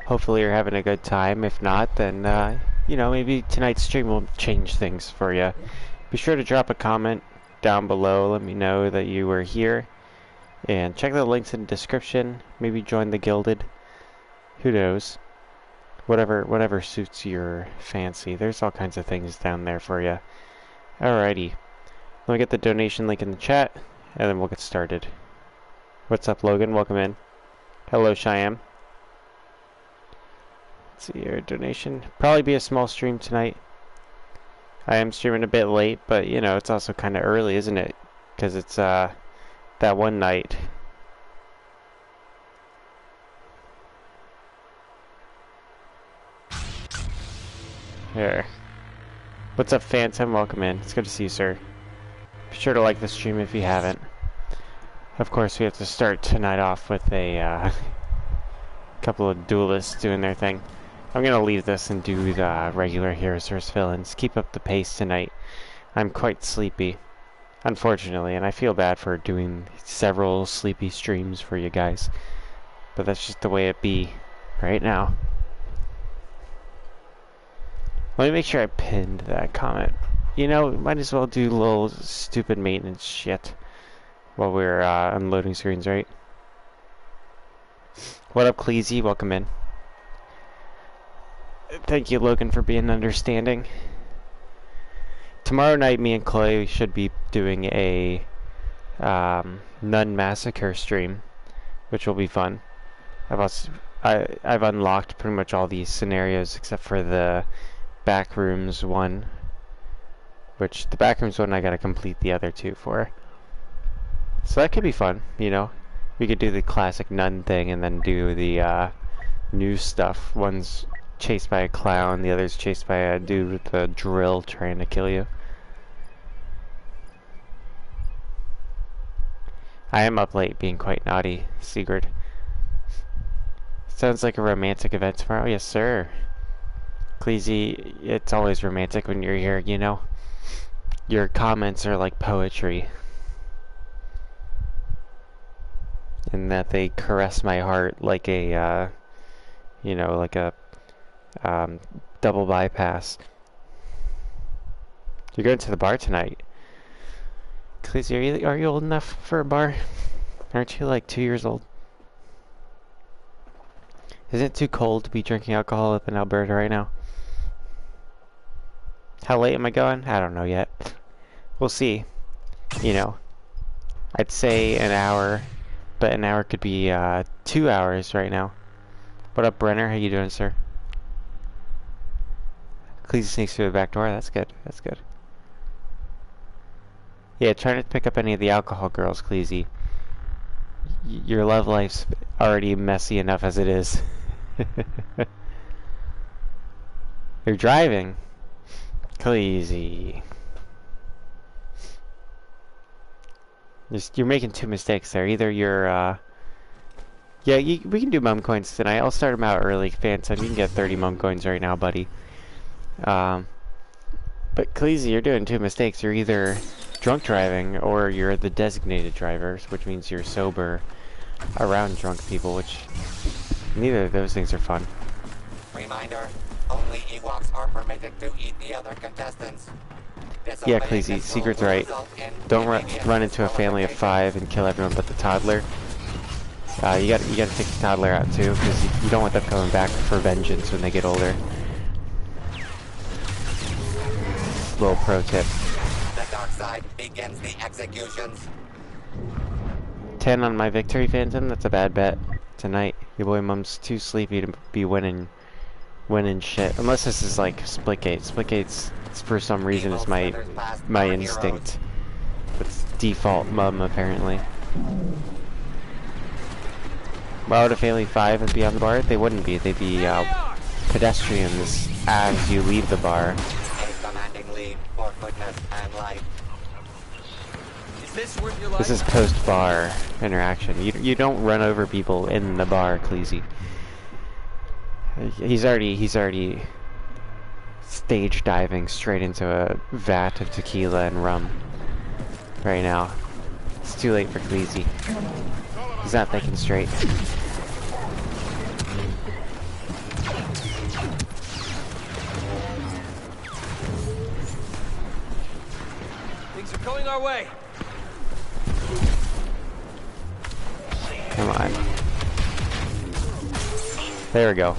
Hopefully you're having a good time. If not, then, you know, maybe tonight's stream will change things for you. Be sure to drop a comment down below. Let me know that you were here. And check the links in the description. Maybe join the Gilded. Who knows? Whatever suits your fancy. There's all kinds of things down there for you. Alrighty. Let me get the donation link in the chat, and then we'll get started. What's up, Logan? Welcome in. Hello, Cheyenne. Let's see your donation. Probably be a small stream tonight. I am streaming a bit late, but you know, it's also kind of early, isn't it? Because it's that one night. There. What's up, Phantom? Welcome in. It's good to see you, sir. Be sure to like the stream if you haven't. Of course, we have to start tonight off with a couple of duelists doing their thing. I'm gonna leave this and do the regular Heroes vs. Villains. Keep up the pace tonight. I'm quite sleepy, unfortunately, and I feel bad for doing several sleepy streams for you guys. But that's just the way it be right now. Let me make sure I pinned that comment. You know, might as well do a little stupid maintenance shit while we're unloading screens, right? What up, Cleezy? Welcome in. Thank you, Logan, for being understanding. Tomorrow night, me and Chloe should be doing a Nun Massacre stream, which will be fun. I've unlocked pretty much all these scenarios except for the Backrooms one, which the Backrooms one I gotta complete the other two for. So that could be fun, you know. We could do the classic nun thing and then do the new stuff. One's chased by a clown, the other's chased by a dude with a drill trying to kill you. I am up late being quite naughty, Sigurd. Sounds like a romantic event tomorrow. Yes, sir. Cleezy, it's always romantic when you're here, you know. Your comments are like poetry. In that they caress my heart like a, you know, like a double bypass. You're going to the bar tonight. Cleezy, are you old enough for a bar? Aren't you like 2 years old? Isn't it too cold to be drinking alcohol up in Alberta right now? How late am I going? I don't know yet. We'll see. You know, I'd say an hour, but an hour could be 2 hours right now. What up, Brenner? How you doing, sir? Cleezy sneaks through the back door. That's good. That's good. Yeah, try not to pick up any of the alcohol girls, Cleezy. Your love life's already messy enough as it is. You're driving. Cleezy. You're making two mistakes there. Either you're, yeah, we can do mum coins tonight. I'll start them out early, Phantom. You can get 30 mum coins right now, buddy. But Cleezy, you're doing two mistakes. You're either drunk driving or you're the designated driver, which means you're sober around drunk people, which neither of those things are fun. Reminder, only Ewoks are permitted to eat the other contestants. Yeah, Cleezy, Secret's right. Don't run into a family of 5 and kill everyone but the toddler. You gotta take the toddler out too, because you don't want them coming back for vengeance when they get older. Little pro tip. The dark side begins the executions. 10 on my victory, Phantom. That's a bad bet tonight. Your boy Mum's too sleepy to be winning shit. Unless this is like Splitgate. Splitgate's, for some reason, is my instinct. It's default Mum, apparently. Why would a family 5 be on the bar? They wouldn't be. They'd be pedestrians as you leave the bar. A commanding lead for goodness and life. This is post-bar interaction. You don't run over people in the bar, Cleezy. He's already stage diving straight into a vat of tequila and rum right now. It's too late for Cleezy. He's not thinking straight. Heading our way. Come on. There we go.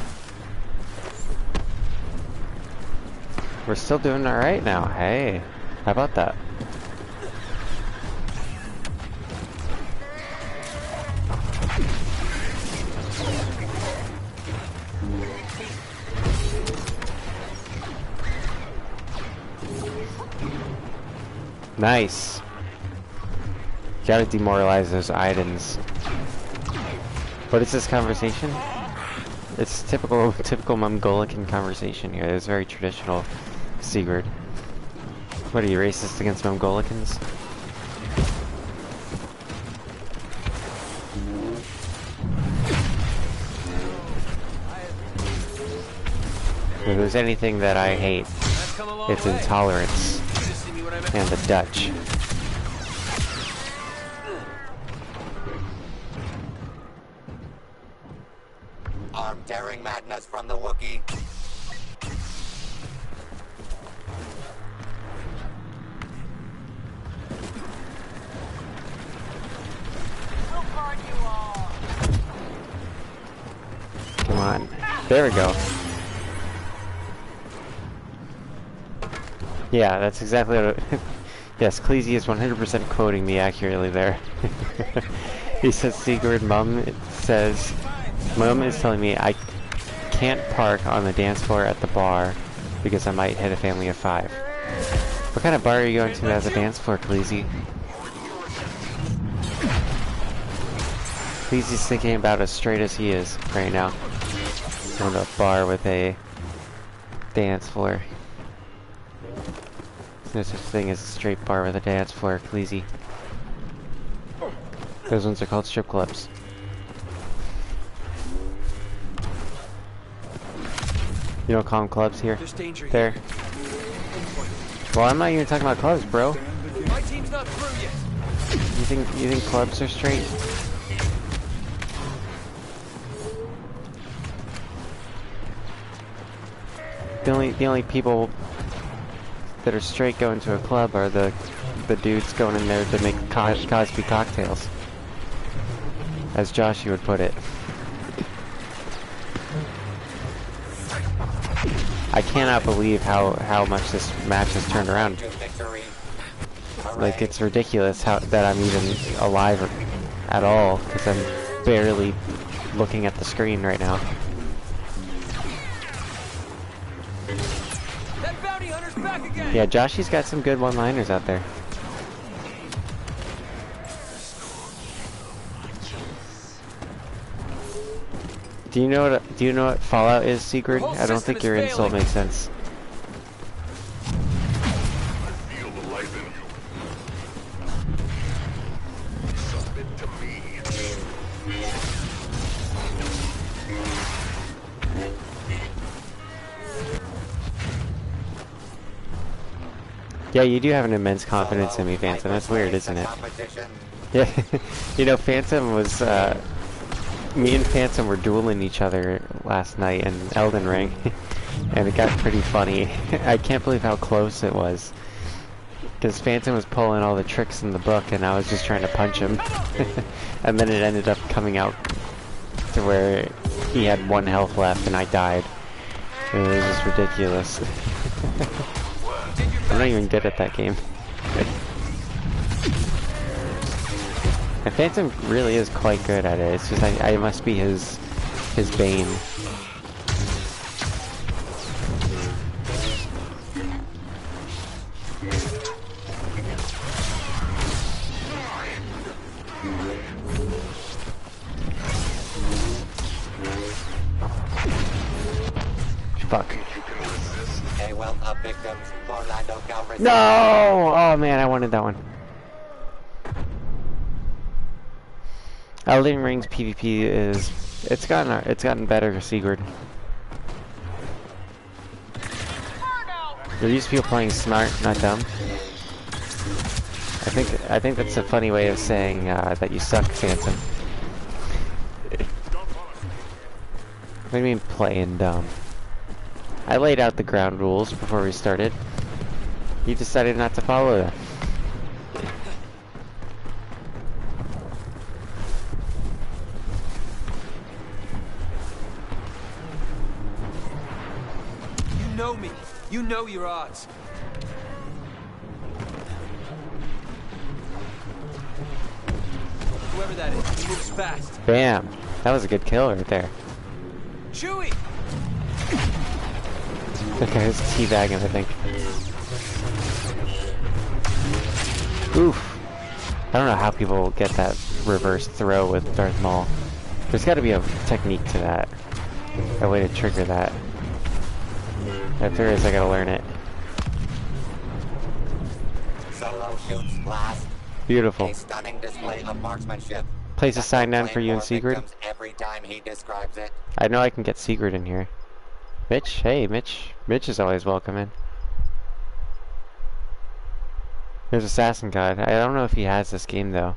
We're still doing alright now. Hey, how about that? Nice. Gotta demoralize those items. What is this conversation? It's typical Mongolian conversation here. It's very traditional, Sigurd. What are you, racist against Mongolicans? If there's anything that I hate, it's intolerance and the Dutch. Armed daring madness from the Wookiee. Come on. There we go. Yeah, that's exactly what it, yes, Cleese is 100% quoting me accurately there. He says, Sigurd, Mum says, Mum is telling me I can't park on the dance floor at the bar because I might hit a family of 5. What kind of bar are you going to as a dance floor, Cleese? Cleese's thinking about as straight as he is right now. Going to a bar with a dance floor. There's no such thing as a straight bar with a dance floor, Cleese. Those ones are called strip clubs. You don't call them clubs here? There. Well, I'm not even talking about clubs, bro. My team's not through yet. You think clubs are straight? The only people that are straight going to a club are the dudes going in there to make Cosby cocktails, as Joshy would put it. I cannot believe how much this match has turned around. Like, it's ridiculous that I'm even alive at all, because I'm barely looking at the screen right now. That bounty hunter's back again. Yeah, Joshy's got some good one-liners out there. Do you know what Fallout is, Secret? I don't think your insult makes sense. Yeah, you do have an immense confidence in me, Phantom. That's weird, isn't it? Yeah, you know, Phantom was, me and Phantom were dueling each other last night in Elden Ring, and it got pretty funny. I can't believe how close it was, because Phantom was pulling all the tricks in the book, and I was just trying to punch him, and then it ended up coming out to where he had 1 health left, and I died. It was just ridiculous. I'm not even good at that game. And Phantom really is quite good at it. It's just I must be his bane. Fuck. No! Oh man, I wanted that one. Elden Ring's PvP is it's gotten better, Sigurd. There used to be people playing smart, not dumb. I think that's a funny way of saying that you suck, Phantom. What do you mean playing dumb? I laid out the ground rules before we started. You decided not to follow them. know me. You know your odds. Whoever that is, he moves fast. Bam. That was a good kill right there. Chewie! That guy was teabagging, I think. Oof. I don't know how people get that reverse throw with Darth Maul. There's got to be a technique to that. A way to trigger that. If there is, I gotta learn it. Solo shoots last. Beautiful. A stunning display of marksmanship. Place a that sign will down claim for you and more Sigrid. victims every time he describes it. I know I can get Sigrid in here. Mitch? Hey, Mitch. Mitch is always welcome in. There's Assassin God. I don't know if he has this game, though.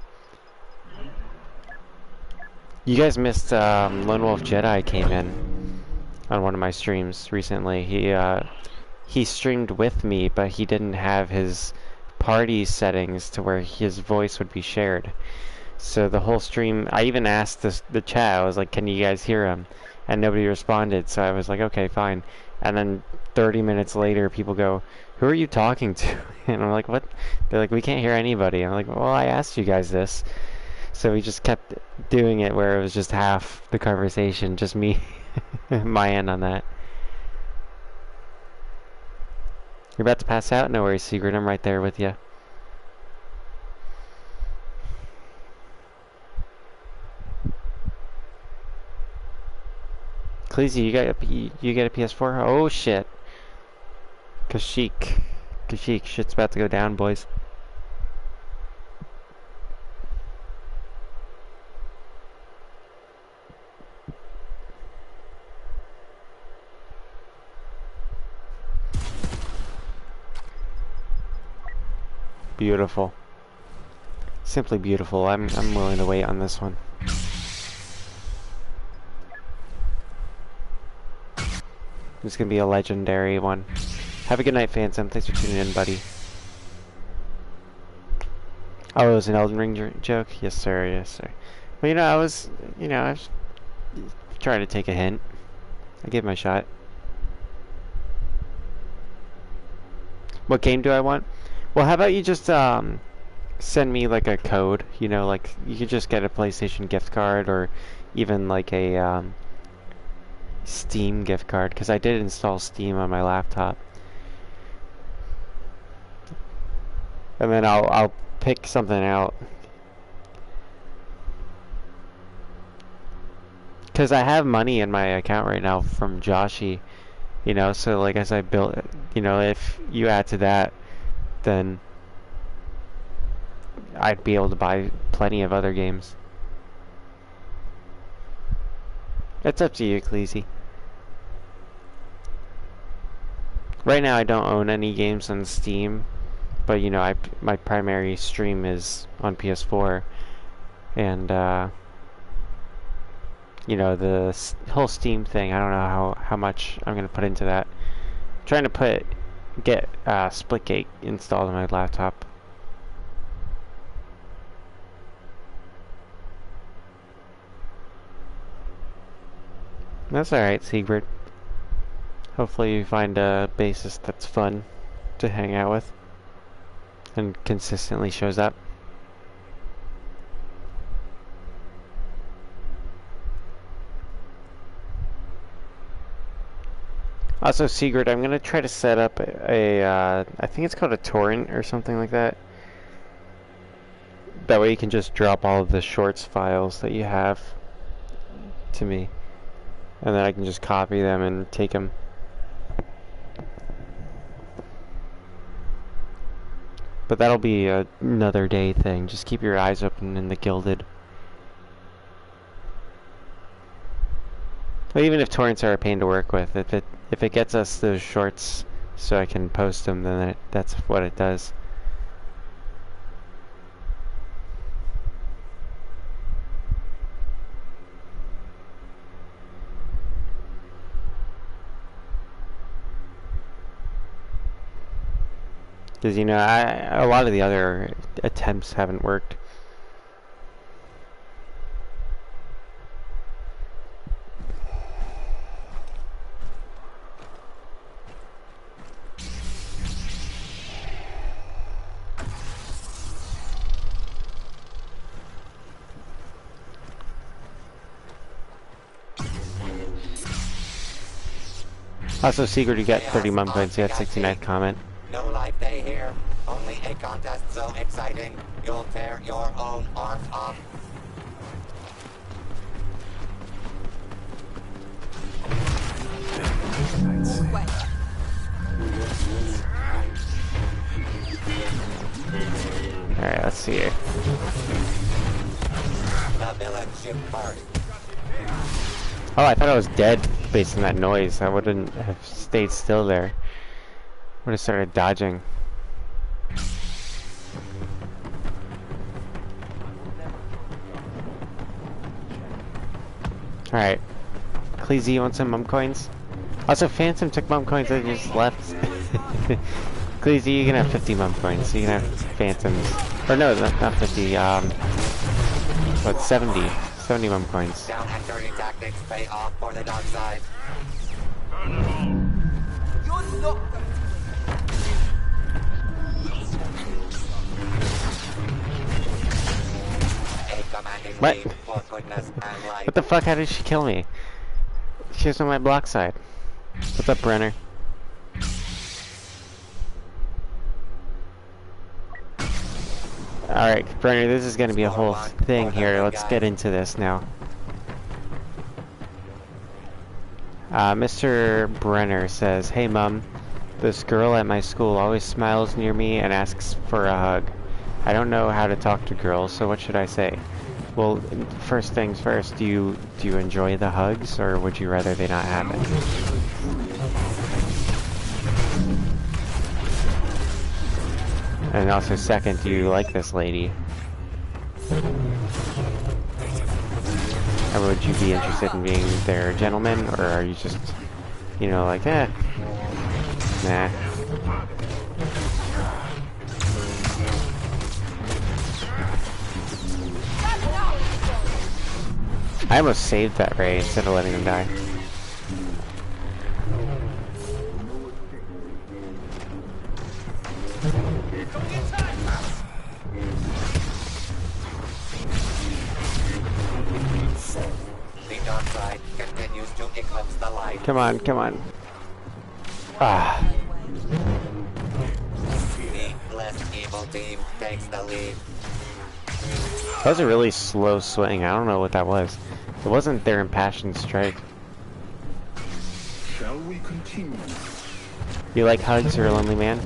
You guys missed Lone Wolf Jedi came in on one of my streams recently. He streamed with me, but he didn't have his party settings to where his voice would be shared. So the whole stream, I even asked the chat, I was like, can you guys hear him? And nobody responded, so I was like, okay, fine. And then 30 minutes later, people go, who are you talking to? And I'm like, what? They're like, we can't hear anybody. I'm like, well, I asked you guys this. So we just kept doing it where it was just half the conversation, just me, my end on that. You're about to pass out? No worries, Secret. I'm right there with you. Cleezy, you get a PS4? Oh shit. Kashyyyk. Kashyyyk. Shit's about to go down, boys. Beautiful. Simply beautiful. I'm willing to wait on this one. It's gonna be a legendary one. Have a good night, Phantom. Thanks for tuning in, buddy. Oh, it was an Elden Ring joke? Yes, sir. Yes, sir. Well, I was trying to take a hint. I gave my shot. What game do I want? Well, how about you just send me like a code? Like you could just get a PlayStation gift card or even like a Steam gift card, because I did install Steam on my laptop. And then I'll pick something out. Because I have money in my account right now from Joshi, so like as I built it, if you add to that, then I'd be able to buy plenty of other games. It's up to you, Cleasy. Right now I don't own any games on Steam, but my primary stream is on PS4, and the whole Steam thing, I don't know how much I'm gonna put into that. I'm trying to get Splitgate installed on my laptop. That's alright, Siegfried. Hopefully you find a bassist that's fun to hang out with and consistently shows up. Also, Sigurd, I'm gonna try to set up I think it's called a torrent or something like that. That way you can just drop all of the shorts files that you have to me. And then I can just copy them and take them. But that'll be another day thing. Just keep your eyes open in the Gilded. But even if torrents are a pain to work with, if it gets us those shorts so I can post them, then that's what it does. Because a lot of the other attempts haven't worked. Also, Secret, you got Chaos 30 mum on points. You got VIP. 69th comment. No life day here. Only a contest so exciting, you'll tear your own arms off. Alright, let's see here. The village shoot first. Oh, I thought I was dead based on that noise. I wouldn't have stayed still there. Would have started dodging. Alright. Cleezy, you want some mum coins? Also, Phantom took mum coins and just left. Cleezy, you can have 50 mum coins. You can have Phantoms. Or no, not 50, what, 70. 70 mum coins. Down and dirty tactics pay off for the dark side. You're not going to A commanding What? lead for goodness and light. What the fuck? How did she kill me? She was on my block side. What's up, Brenner? Alright, Brenner, this is gonna be a whole thing here. Let's get into this now. Mr. Brenner says, "Hey Mum, this girl at my school always smiles near me and asks for a hug. I don't know how to talk to girls, so what should I say?" Well, first things first, do you enjoy the hugs, or would you rather they not happen? And also second, do you like this lady? Or would you be interested in being their gentleman, or are you just, you know, like, nah. I almost saved that Ray instead of letting him die. The dark side continues to eclipse the light. Come on, come on. Ah. The less evil team takes the lead. That was a really slow swing. I don't know what that was. It wasn't their impassioned strike. Shall we continue? You like hugs, you're a lonely man?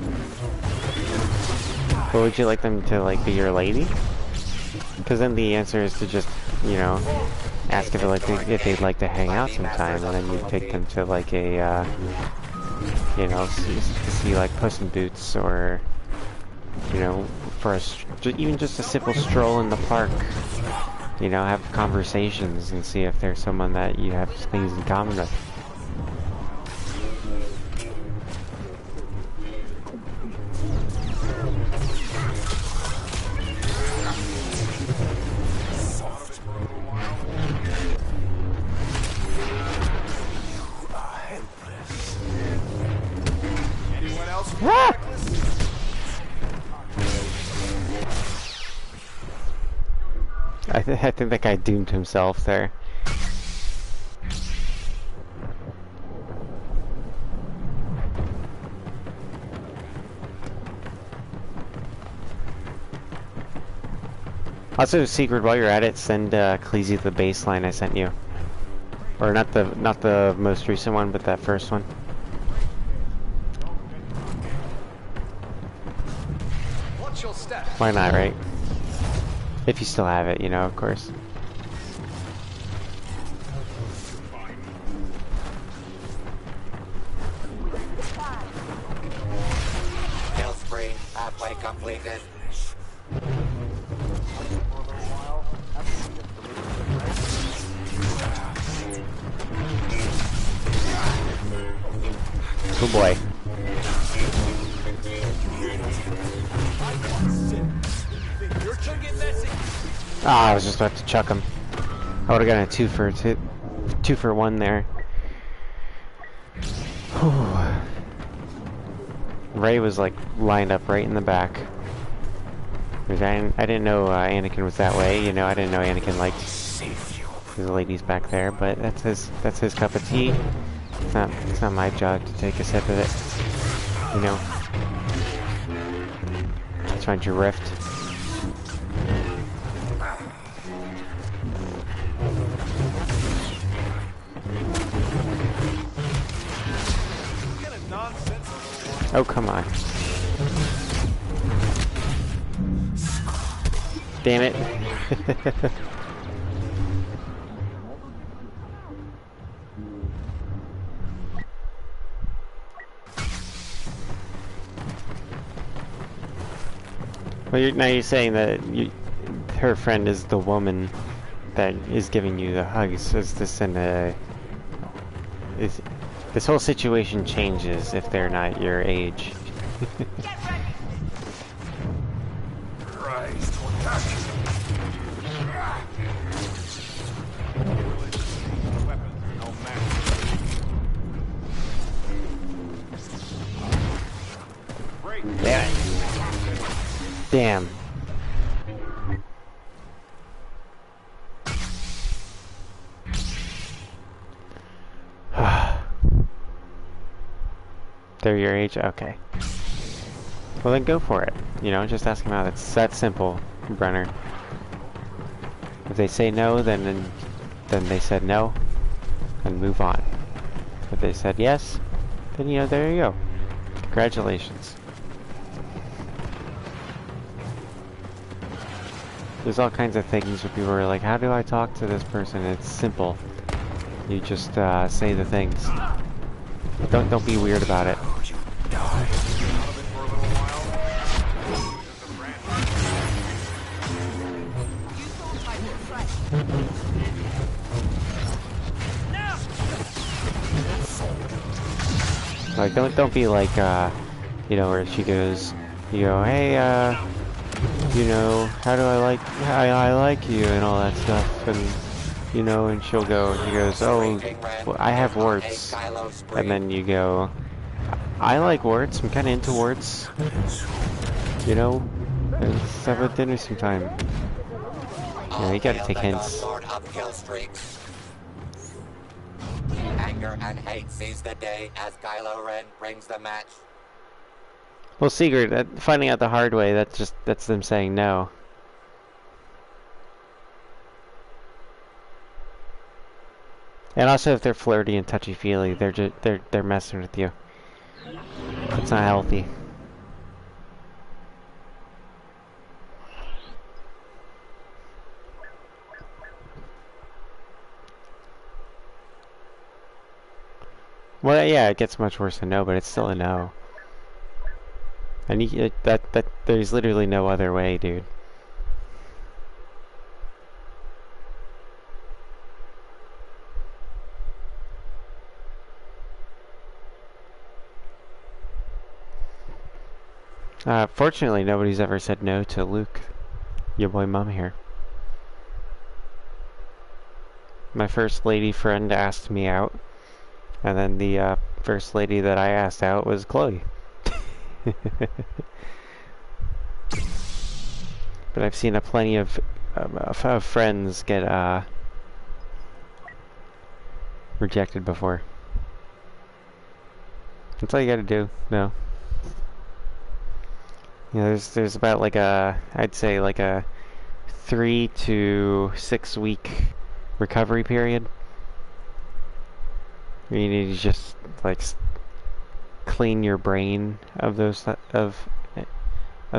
But would you like them to, like, be your lady? Because then the answer is to just, you know, ask if they'd like to hang out sometime, and then you take them to, like, a, you know, see like Puss in Boots, or, you know, for even just a simple stroll in the park. You know, have conversations and see if there's someone that you have things in common with. Anyone else? Ah! I think that guy doomed himself there. Also, Secret, while you're at it, send Cleezy the baseline I sent you, or not the most recent one, but that first one. Watch your step. Why not, right? If you still have it, you know, of course. Kill spree halfway completed. Oh boy. You're trying to get messy. Ah, I was just about to chuck him. I would have gotten a two for one there. Whew. Ray was like lined up right in the back. I didn't know Anakin was that way. You know, I didn't know Anakin liked the ladies back there. But that's his cup of tea. It's not my job to take a sip of it. You know. Let's find your rift. Kind of nonsensical. Oh, come on. Damn it. Well, now you're saying that her friend is the woman that is giving you the hugs. Is this this whole situation changes if they're not your age? Christ, what that? Weapons, no match. Break. Damn it. Damn. They're your age? Okay. Well then go for it. You know, just ask them out. It's that simple, Brenner. If they say no, then they said no, and move on. If they said yes, then you know, there you go. Congratulations. There's all kinds of things where people are like, how do I talk to this person? It's simple. You just say the things. Don't be weird about it. Like don't be like you know, where she goes, you go, hey, you know, how do I like you and all that stuff, and you know, and she'll go, he goes, oh, well, I have warts, and then you go, I like warts, I'm kind of into warts, you know, let's have a dinner sometime. Yeah, you gotta take hints. Anger and hate seize the day as Kylo Ren brings the match. Well, Sigurd, finding out the hard way, that's them saying no. And also, if they're flirty and touchy-feely, they're messing with you. It's not healthy. Well, yeah, it gets much worse than no, but it's still a no. And there's literally no other way, dude. Fortunately, nobody's ever said no to Luke, your boy mom here. My first lady friend asked me out, and then the first lady that I asked out was Chloe. But I've seen plenty of friends get rejected before. That's all you gotta do. No. You know, there's about like I'd say like a 3 to 6 week recovery period. You need to just like clean your brain of those of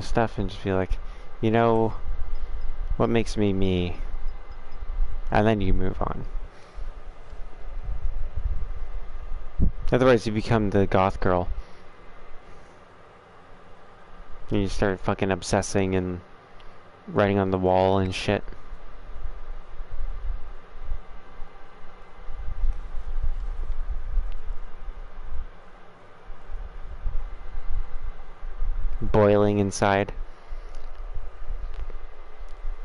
stuff and just be like, you know, what makes me me, and then you move on. Otherwise, you become the goth girl. And you start fucking obsessing and writing on the wall and shit. Boiling inside.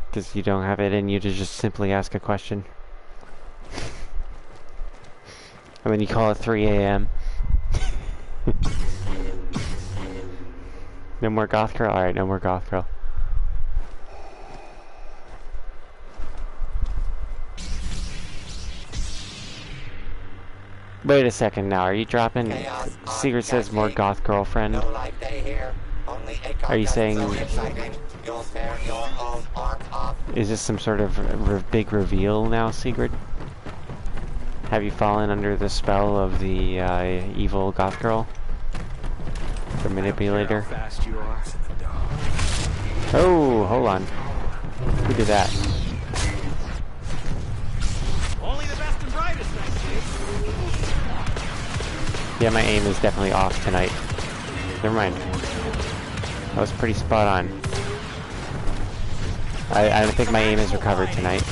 Because you don't have it in you to just simply ask a question. And then you call it 3 a.m. No more goth girl? Alright, no more goth girl. Wait a second now. Are you dropping? Chaos on Secret says more cascade. goth girlfriend. No life day here. Only a Are you contest saying? so exciting. You'll tear your own arms off. Is this some sort of big reveal now, Sigrid? Have you fallen under the spell of the evil goth girl? The manipulator? How fast you are. Oh, hold on. Who did that? Only the best and brightest, thank you. Yeah, my aim is definitely off tonight. Never mind. That was pretty spot on. I don't think my aim is recovered tonight.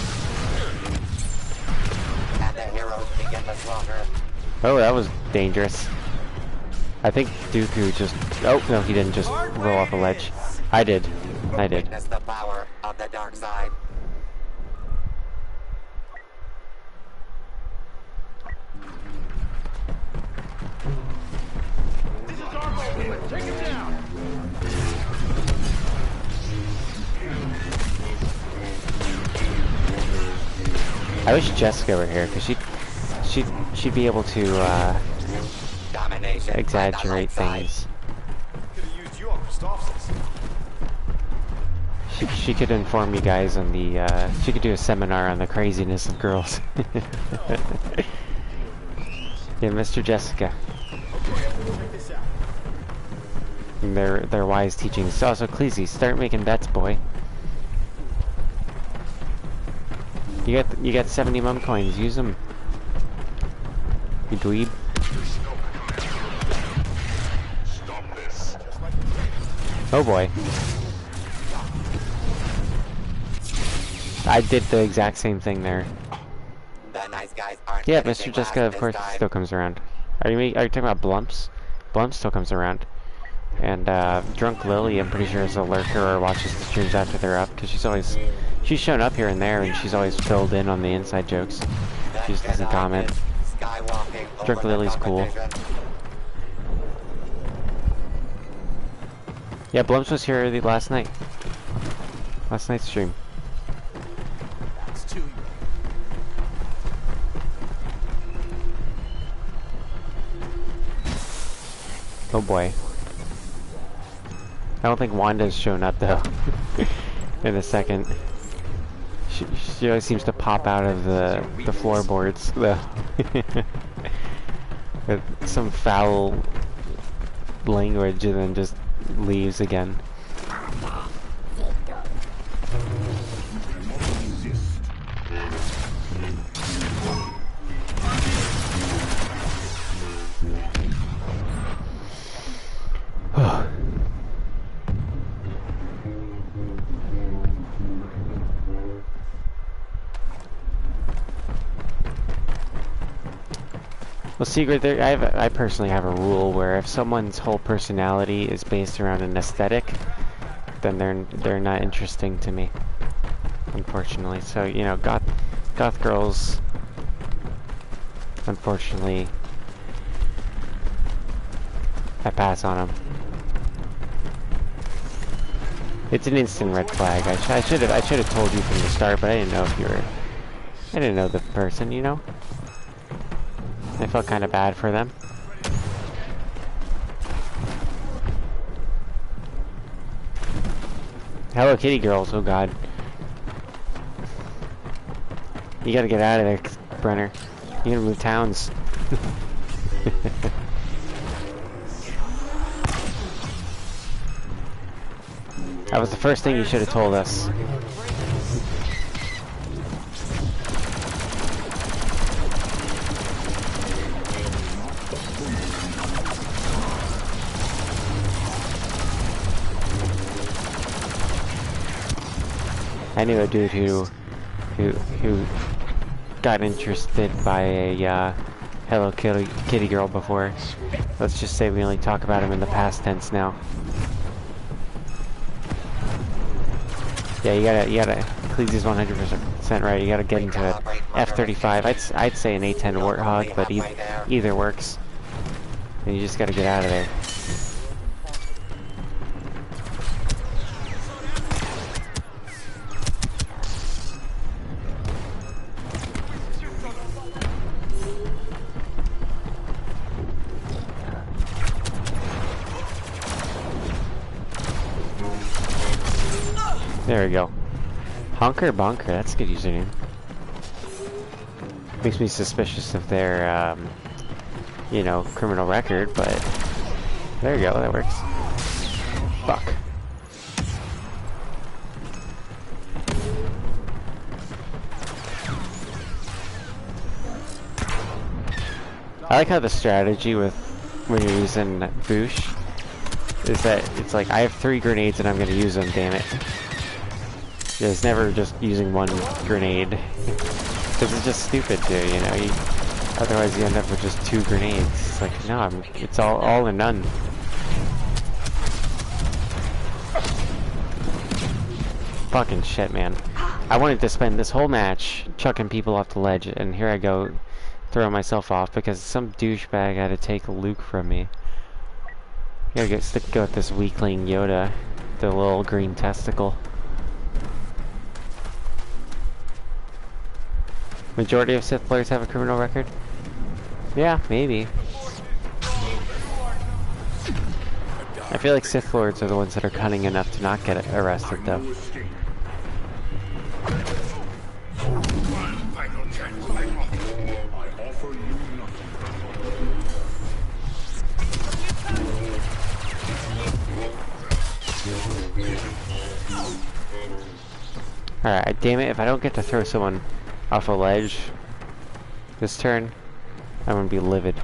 And the heroes begin the slaughter. Oh, that was dangerous. I think Dooku just... Oh, no, he didn't just roll off a ledge. I did. I did. Witness the power of the dark side. This is our moment. Take it down. I wish Jessica were here, because she'd be able to Domination. by the exaggerate light side. things. Could have used you on Christophsis. She could inform you guys on the, she could do a seminar on the craziness of girls. Yeah, Mr. Jessica. Check this out. And their wise teachings. So Cleese, start making bets, boy. You got 70 mum coins, use them. You dweeb. Oh boy. I did the exact same thing there. The nice guys aren't Yeah, finishing Mr. Jessica, last of this course, time. still comes around. Are you talking about Blumps? Blumps still comes around. And Drunk Lily, I'm pretty sure, is a lurker or watches the streams after they're up, because she's shown up here and there, and she's always filled in on the inside jokes. She just doesn't comment. Skywalking Drunk over the Lily's cool. competition. Yeah, Blumps was here last night. Last night's stream. It's too. Oh boy. I don't think Wanda's shown up though. In a second. She always seems to pop out of the floorboards though. With some foul language and then just leaves again. Well, Secret, I personally have a rule where if someone's whole personality is based around an aesthetic, then they're not interesting to me, unfortunately. So, you know, goth girls, unfortunately, I pass on them. It's an instant red flag. I should have told you from the start, but I didn't know if you were. I didn't know the person, you know. I felt kind of bad for them. Hello Kitty girls, oh god. You gotta get out of there, Brenner. You gotta move towns. That was the first thing you should have told us. I knew a dude who got interested by a Hello Kitty girl before. Let's just say we only talk about him in the past tense now. Yeah, you gotta. Cleesy's 100% right. You gotta get into it. F-35. I'd say an A-10 Warthog, but either works. And you just gotta get out of there. There we go. Honker Bonker, that's a good username. Makes me suspicious of their, you know, criminal record, but there you go, that works. Fuck. I like how the strategy with when you're using Boosh is that it's like, I have 3 grenades and I'm gonna use them, damn it. It's never just using one grenade. Because it's just stupid to, you know, otherwise you end up with just 2 grenades. It's like, no, it's all or none. Fucking shit, man. I wanted to spend this whole match chucking people off the ledge, and here I go throwing myself off because some douchebag had to take Luke from me. Gotta go with this weakling Yoda, the little green testicle. Majority of Sith players have a criminal record? Yeah, maybe. I feel like Sith Lords are the ones that are cunning enough to not get arrested, though. Alright, damn it, if I don't get to throw someone off a ledge this turn, I'm gonna be livid.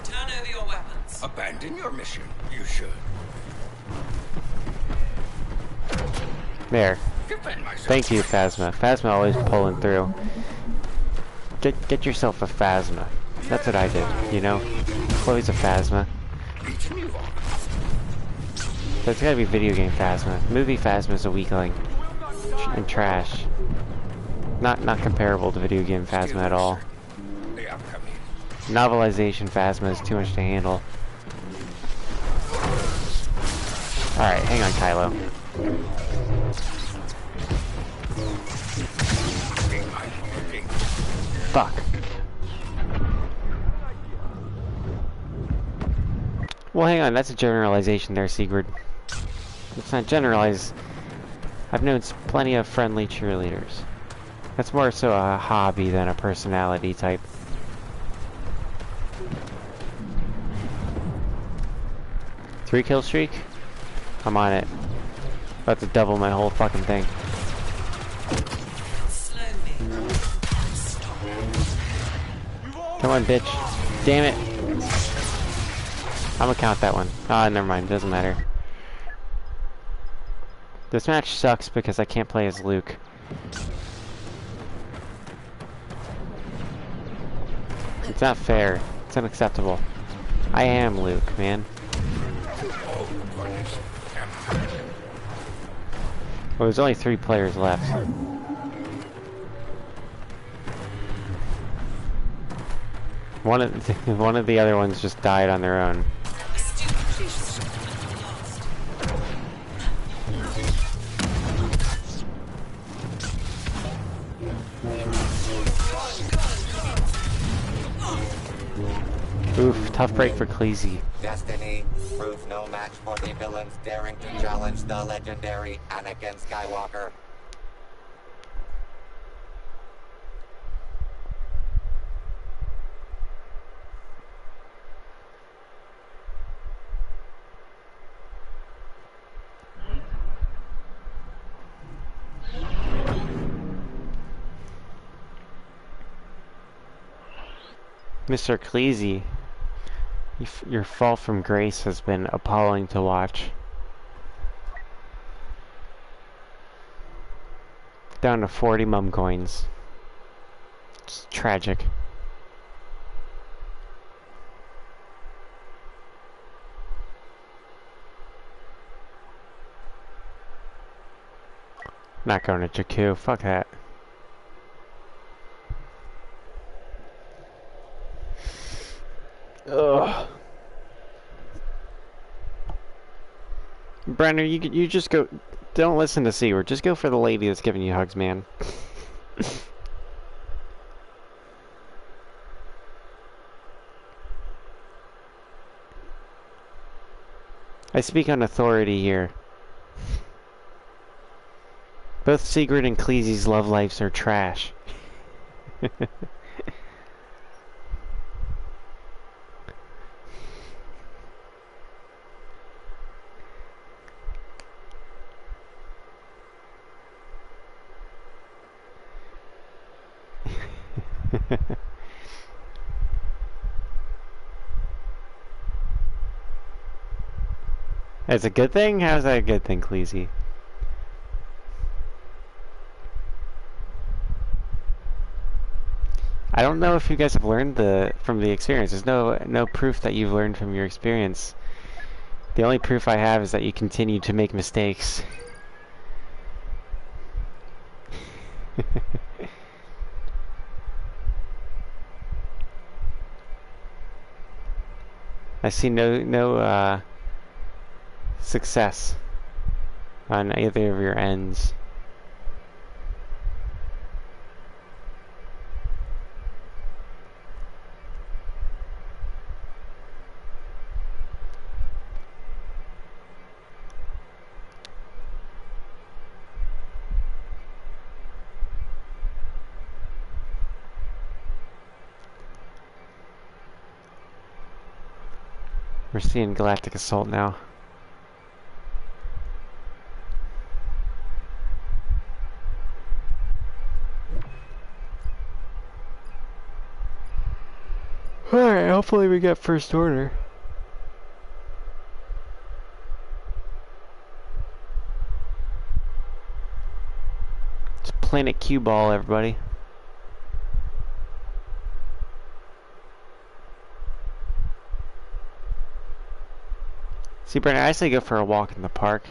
Turn over your weapons. Abandon your mission. You should. There. Defend myself. Thank you, Phasma. Phasma always pulling through. Get yourself a Phasma. That's what I did, you know? Chloe's a Phasma. Let's move on. So it's gotta be video game Phasma. Movie Phasma's a weakling. And trash. Not comparable to video game Phasma at all. They are coming. Novelization Phasma is too much to handle. Alright, hang on, Kylo. Fuck. Well, hang on, that's a generalization there, Sigurd. Let's not generalize. I've known plenty of friendly cheerleaders. That's more so a hobby than a personality type. Three kill streak? I'm on it. About to double my whole fucking thing. Slowly. Come on, bitch. Damn it. I'm gonna count that one. Ah, never mind. Doesn't matter. This match sucks because I can't play as Luke. It's not fair. It's unacceptable. I am Luke, man. Well, there's only 3 players left. One of the other ones just died on their own. Oof, tough break for Cleasy. Destiny proved no match for the villains daring to challenge the legendary Anakin Skywalker. Mr. Cleasy, your fall from grace has been appalling to watch. Down to 40 mum coins. It's tragic. Not going to Jakku, fuck that. Ugh. Brenner, you just go. Don't listen to Seaward. Just go for the lady that's giving you hugs, man. I speak on authority here. Both Sigrid and Cleesy's love lives are trash. That's a good thing? How's that a good thing, Cleesy? I don't know if you guys have learned from the experience. There's no proof that you've learned from your experience. The only proof I have is that you continue to make mistakes. I see no success on either of your ends. We're seeing Galactic Assault now. Alright, hopefully we get first order. It's Planet Cue Ball, everybody. See, Brandon, I say go for a walk in the park,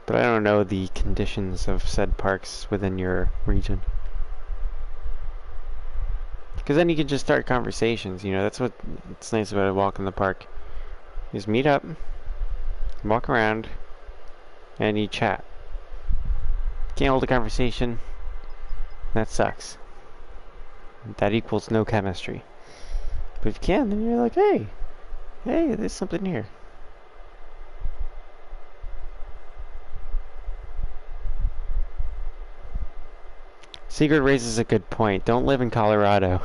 but I don't know the conditions of said parks within your region. Because then you can just start conversations, you know, that's what's nice about a walk in the park. You just meet up, walk around, and you chat. Can't hold a conversation, that sucks. That equals no chemistry. But if you can, then you're like, hey, there's something here. Sigurd raises a good point. Don't live in Colorado.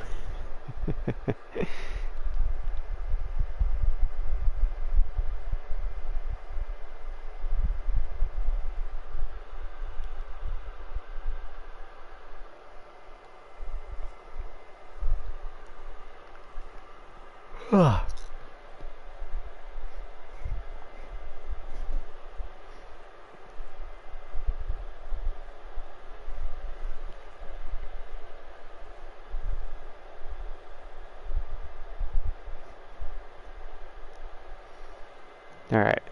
Alright.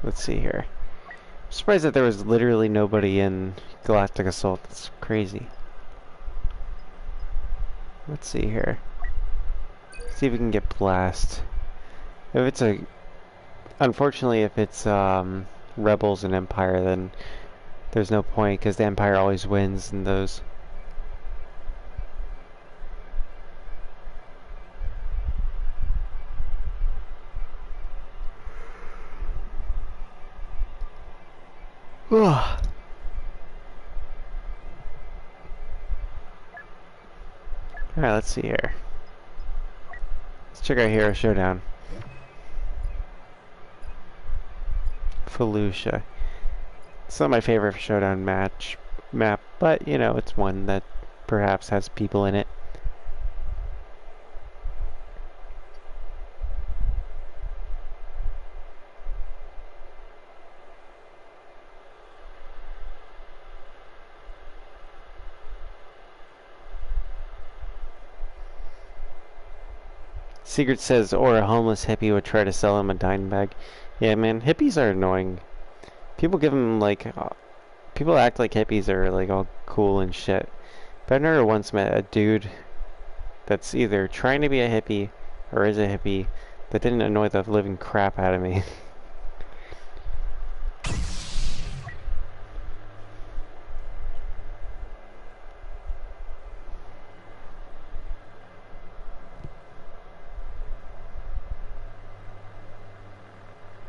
Let's see here. I'm surprised that there was literally nobody in Galactic Assault. That's crazy. Let's see here. See if we can get Blast. If it's unfortunately, if it's Rebels and Empire, then there's no point because the Empire always wins in those. Alright, let's see here. Let's check out Hero Showdown. Felucia. It's not my favorite Showdown map, but you know, it's one that perhaps has people in it. Sigurd says, or a homeless hippie would try to sell him a dime bag. Yeah, man, hippies are annoying. People give them, like, people act like hippies are, like, all cool and shit. But I've never once met a dude that's either trying to be a hippie or is a hippie that didn't annoy the living crap out of me.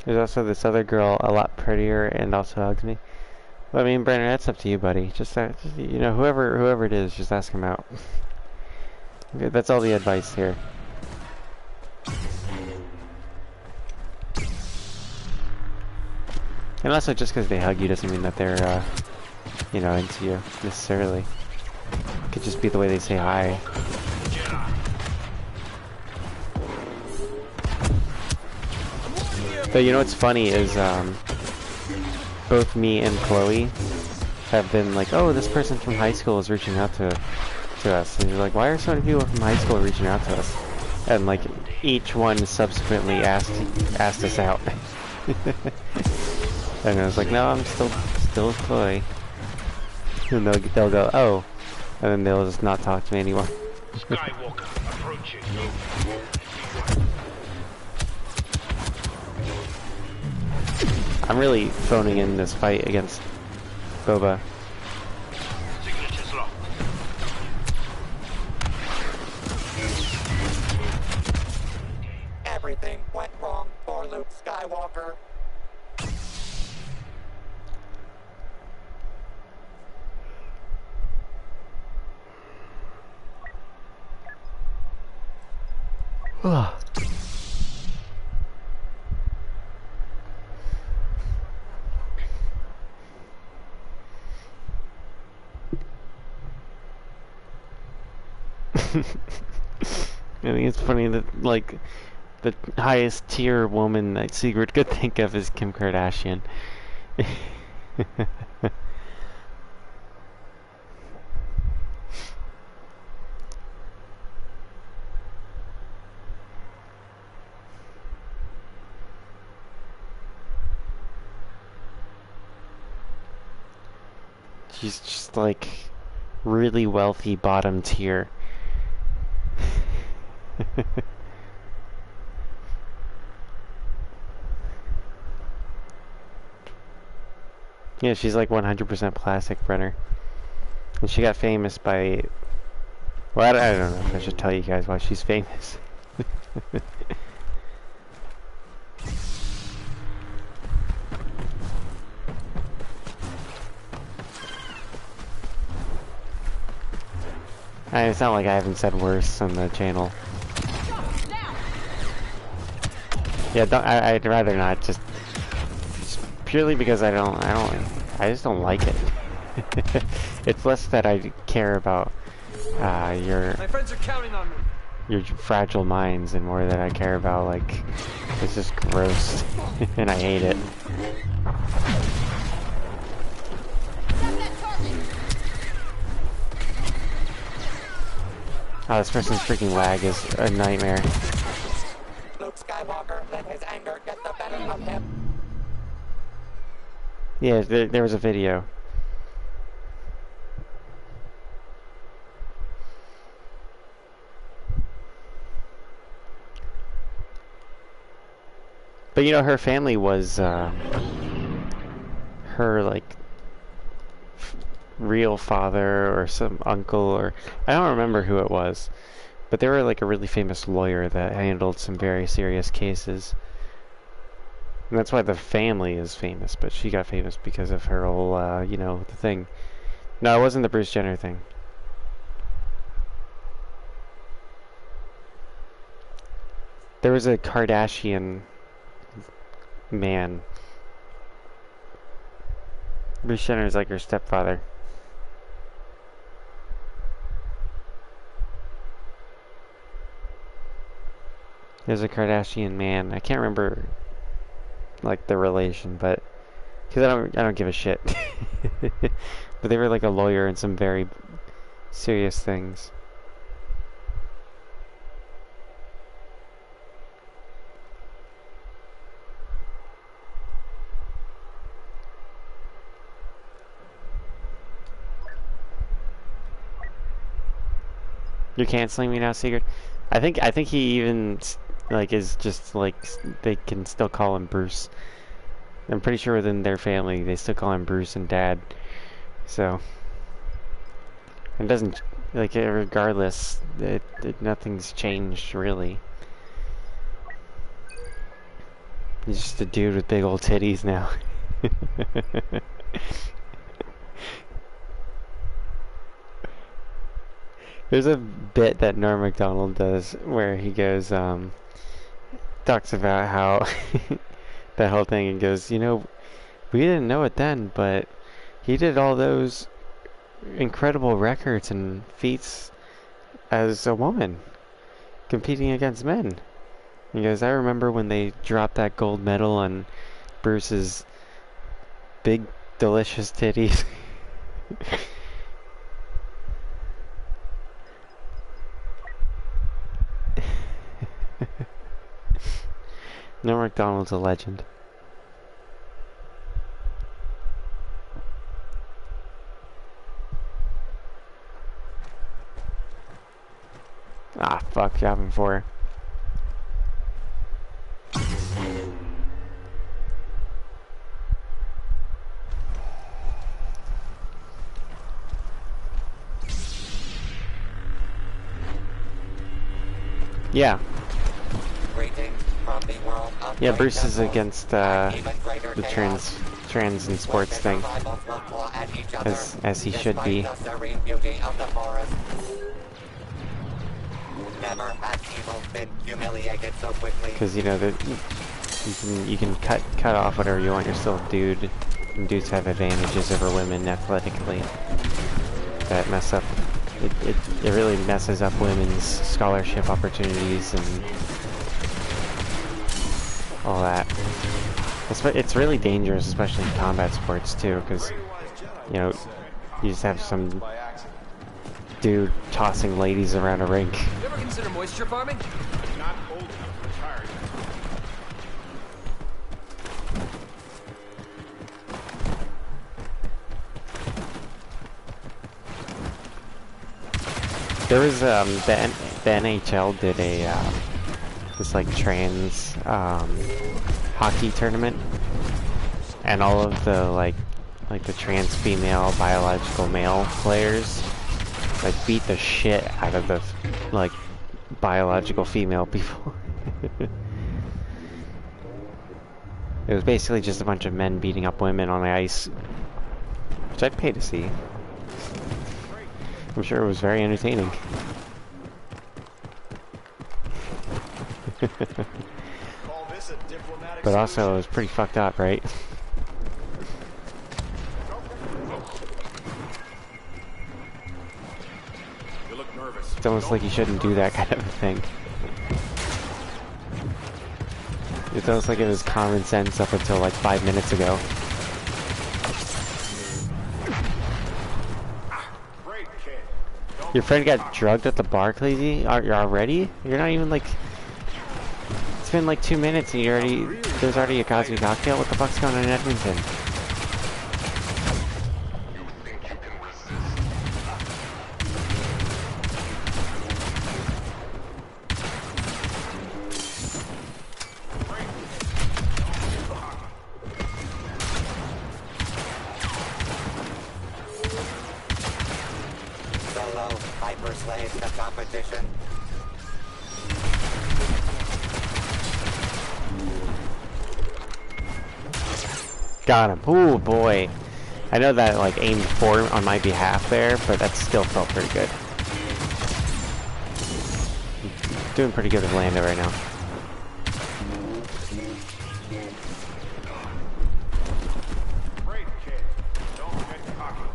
There's also this other girl, a lot prettier, and also hugs me. Well, I mean, Brandon, that's up to you, buddy. Just you know, whoever it is, just ask him out. Okay, that's all the advice here. And also, just because they hug you doesn't mean that they're, you know, into you necessarily. It could just be the way they say hi. But you know what's funny is, both me and Chloe have been like, oh, this person from high school is reaching out to us. And you're like, why are so many people from high school reaching out to us? And like, each one subsequently asked us out. And I was like, no, I'm still with Chloe. And they'll go, oh. And then they'll just not talk to me anymore. Skywalker approaching. I'm really phoning in this fight against Boba. Signature's locked. Everything went wrong for Luke Skywalker. I think it's funny that, like, the highest tier woman that Sigrid could think of is Kim Kardashian. She's just like really wealthy bottom tier. Yeah, she's like 100% plastic, Brenner. And she got famous by... Well, I don't know if I should tell you guys why she's famous. It's not like I haven't said worse on the channel. Yeah, I'd rather not, just purely because I just don't like it. It's less that I care about My friends are counting on me. your fragile minds and more that I care about, like, it's just gross and I hate it. Oh, this person's freaking lag is a nightmare. Luke Skywalker let his anger get the better of him. Yeah, there was a video. But you know, her family was her like real father or some uncle, or I don't remember who it was, but they were like a really famous lawyer that handled some very serious cases. And that's why the family is famous, but she got famous because of her whole, you know, the thing. No, it wasn't the Bruce Jenner thing. There was a Kardashian man. Bruce Jenner is like her stepfather. There's a Kardashian man. I can't remember like the relation, but because I don't give a shit. But they were like a lawyer in some very serious things. You're canceling me now, Sigurd? I think he even like is just like they can still call him Bruce. I'm pretty sure within their family they still call him Bruce and Dad. So it doesn't like regardless. Nothing's changed really. He's just a dude with big old titties now. There's a bit that Norm Macdonald does where he goes, talks about how that whole thing and goes, you know, we didn't know it then, but he did all those incredible records and feats as a woman competing against men. He goes, I remember when they dropped that gold medal on Bruce's big, delicious titties. Norm Macdonald's a legend. Ah, fuck, having 4. Yeah. Greetings from the world of Yeah, great Bruce is devils. against Even greater the chaos. trans and sports thing, Rivals will claw at each other, as he should be. despite the serene beauty of the forest. Never has evil been humiliated so quickly. Because you know that you can cut off whatever you want. You're still a dude, and dudes have advantages over women athletically that mess up. It really messes up women's scholarship opportunities and all that. It's really dangerous, especially in combat sports too, because you know you just have some dude tossing ladies around a rink. You ever consider moisture farming? Not old enough to retire yet. There was the NHL did a this like trans hockey tournament, and all of the like the trans female biological male players like beat the shit out of the like biological female people. It was basically just a bunch of men beating up women on the ice, which I'd pay to see. I'm sure it was very entertaining. But also, it was pretty fucked up, right? You look nervous. It's almost like you shouldn't do that kind of a thing. It's almost like it was common sense up until like 5 minutes ago. Great kid. Your friend got drugged at the bar, Cleasy? You're already? You're not even like... It's been like 2 minutes and you already... There's already a Cosby cocktail? What the fuck's going on in Edmonton? Solo hyper slave the competition. Got him. Ooh, boy. I know that like aimed for on my behalf there, but that still felt pretty good. Doing pretty good with Lando right now. Great kid. Don't get cocky.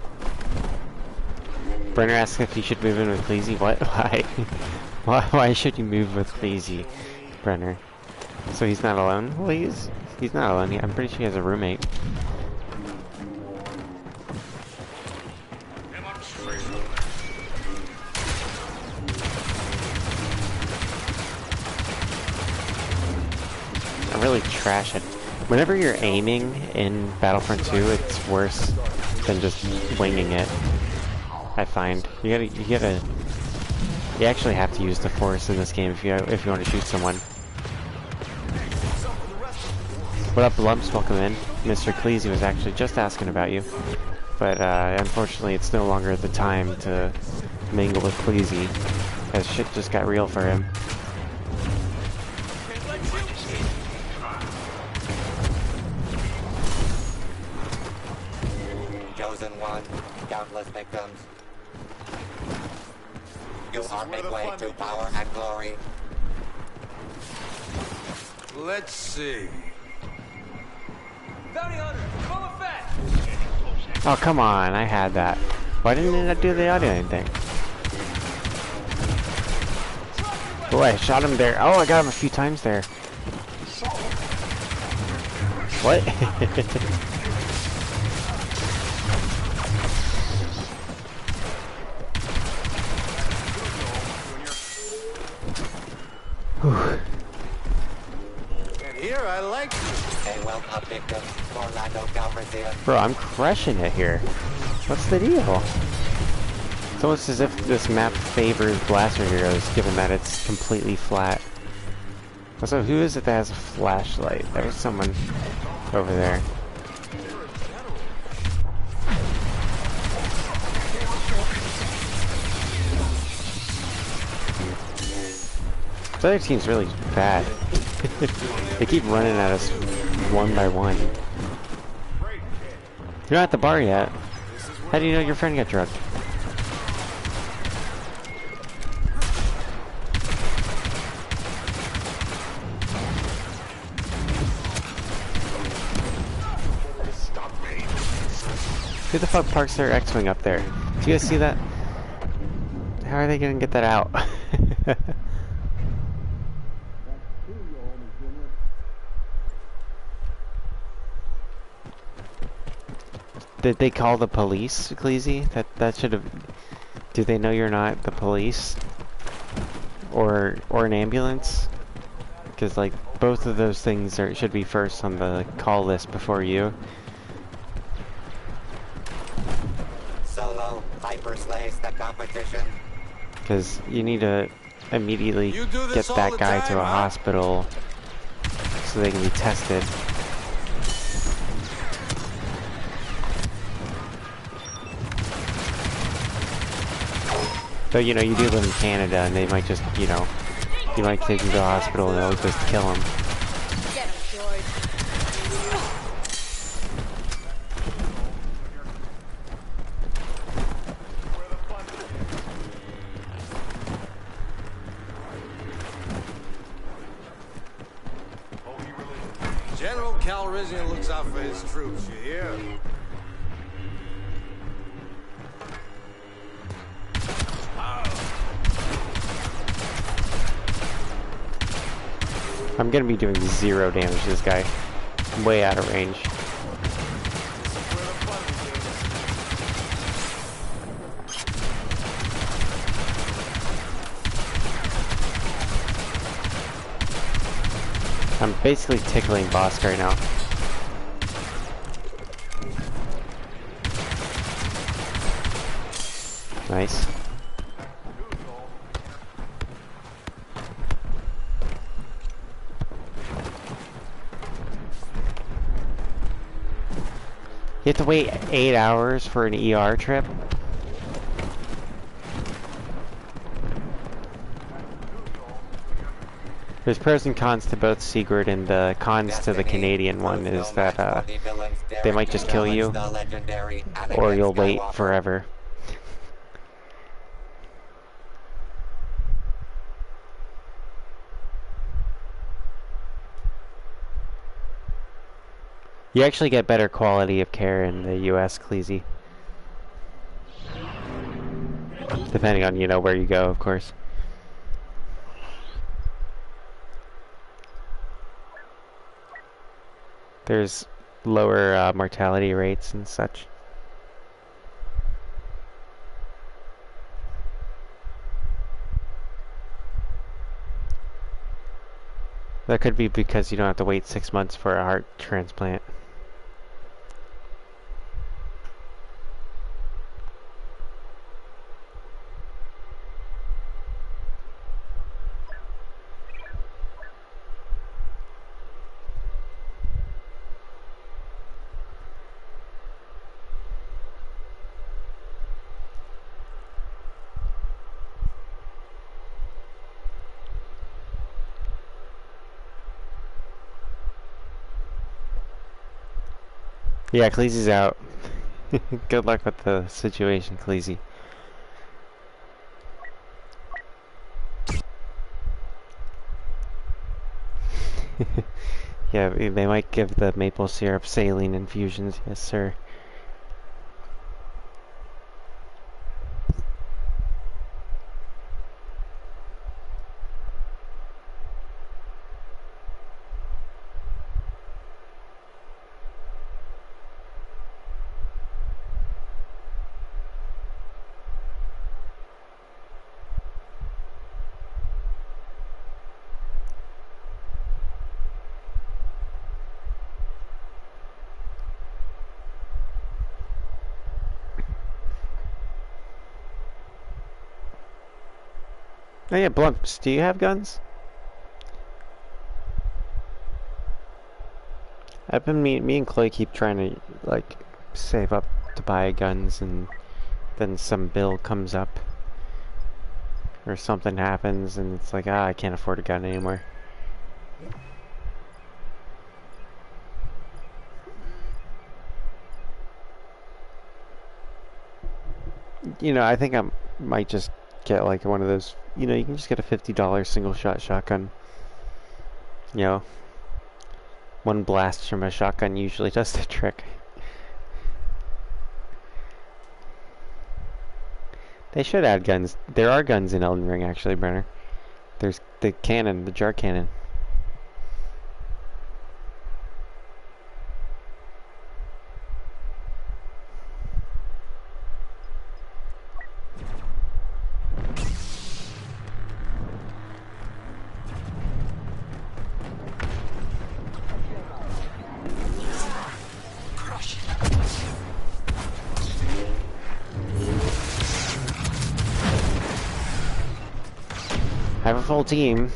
Brenner asks if he should move in with Cleasy. What? Why? Why should you move with Cleasy, Brenner? So he's not alone? Well, he's not alone. I'm pretty sure he has a roommate. I really trash it. Whenever you're aiming in Battlefront 2, it's worse than just winging it. I find you actually have to use the force in this game if you want to shoot someone. What up, Lumps? Welcome in. Mr. Cleasy was actually just asking about you, but unfortunately, it's no longer the time to mingle with Cleasy, as shit just got real for him. chosen one, countless victims. You This is are where the midway fun to begins. power and glory. Let's see. Bounty hunter, Boba Fett! Oh, come on, I had that. Why didn't it do the audio anything? Oh, I shot him there. Oh, I got him a few times there. What? Whew. And here I like you. A wealth of victims for Lando Calrissian. Bro, I'm crushing it here. What's the deal? It's almost as if this map favors blaster heroes, given that it's completely flat. Also, who is it that has a flashlight? There's someone over there. The other team's really bad. They keep running at us one by one. You're not at the bar yet. How do you know your friend got drugged? Who the fuck parks their X-Wing up there? Do you guys see that? How are they gonna get that out? Did they call the police, Cleasy? That should have... Do they know you're not the police? Or an ambulance? Because, like, both of those things should be first on the call list before you. Solo hyperspace the competition. Because you need to immediately You do get this all that the guy time, to a huh? hospital so they can be tested. But you know, you do live in Canada and they might just, you know, you might take him to the hospital and they'll just kill him. Get him, George. General Calrissian looks out for his troops, you hear? I'm gonna be doing 0 damage to this guy. I'm way out of range. I'm basically tickling Bosk right now. Nice. You have to wait 8 hours for an ER trip? There's pros and cons to both Sigurd, and the cons to the Canadian one is that they might just kill you, or you'll wait forever. You actually get better quality of care in the US, Cleasy. Depending on, you know, where you go, of course. There's lower mortality rates and such. That could be because you don't have to wait 6 months for a heart transplant. Yeah, Khaleesi's out. Good luck with the situation, Cleasy. Yeah, they might give the maple syrup saline infusions, yes sir. Oh yeah, Blumps, do you have guns? I've been me and Clay keep trying to like save up to buy guns, and then some bill comes up or something happens and it's like, I can't afford a gun anymore. You know, I think I might just get like one of those, you know, you can just get a $50 single shot shotgun. You know, one blast from a shotgun usually does the trick. They should add guns. There are guns in Elden Ring, actually, Brenner. There's the cannon, the jar cannon. I have a full team.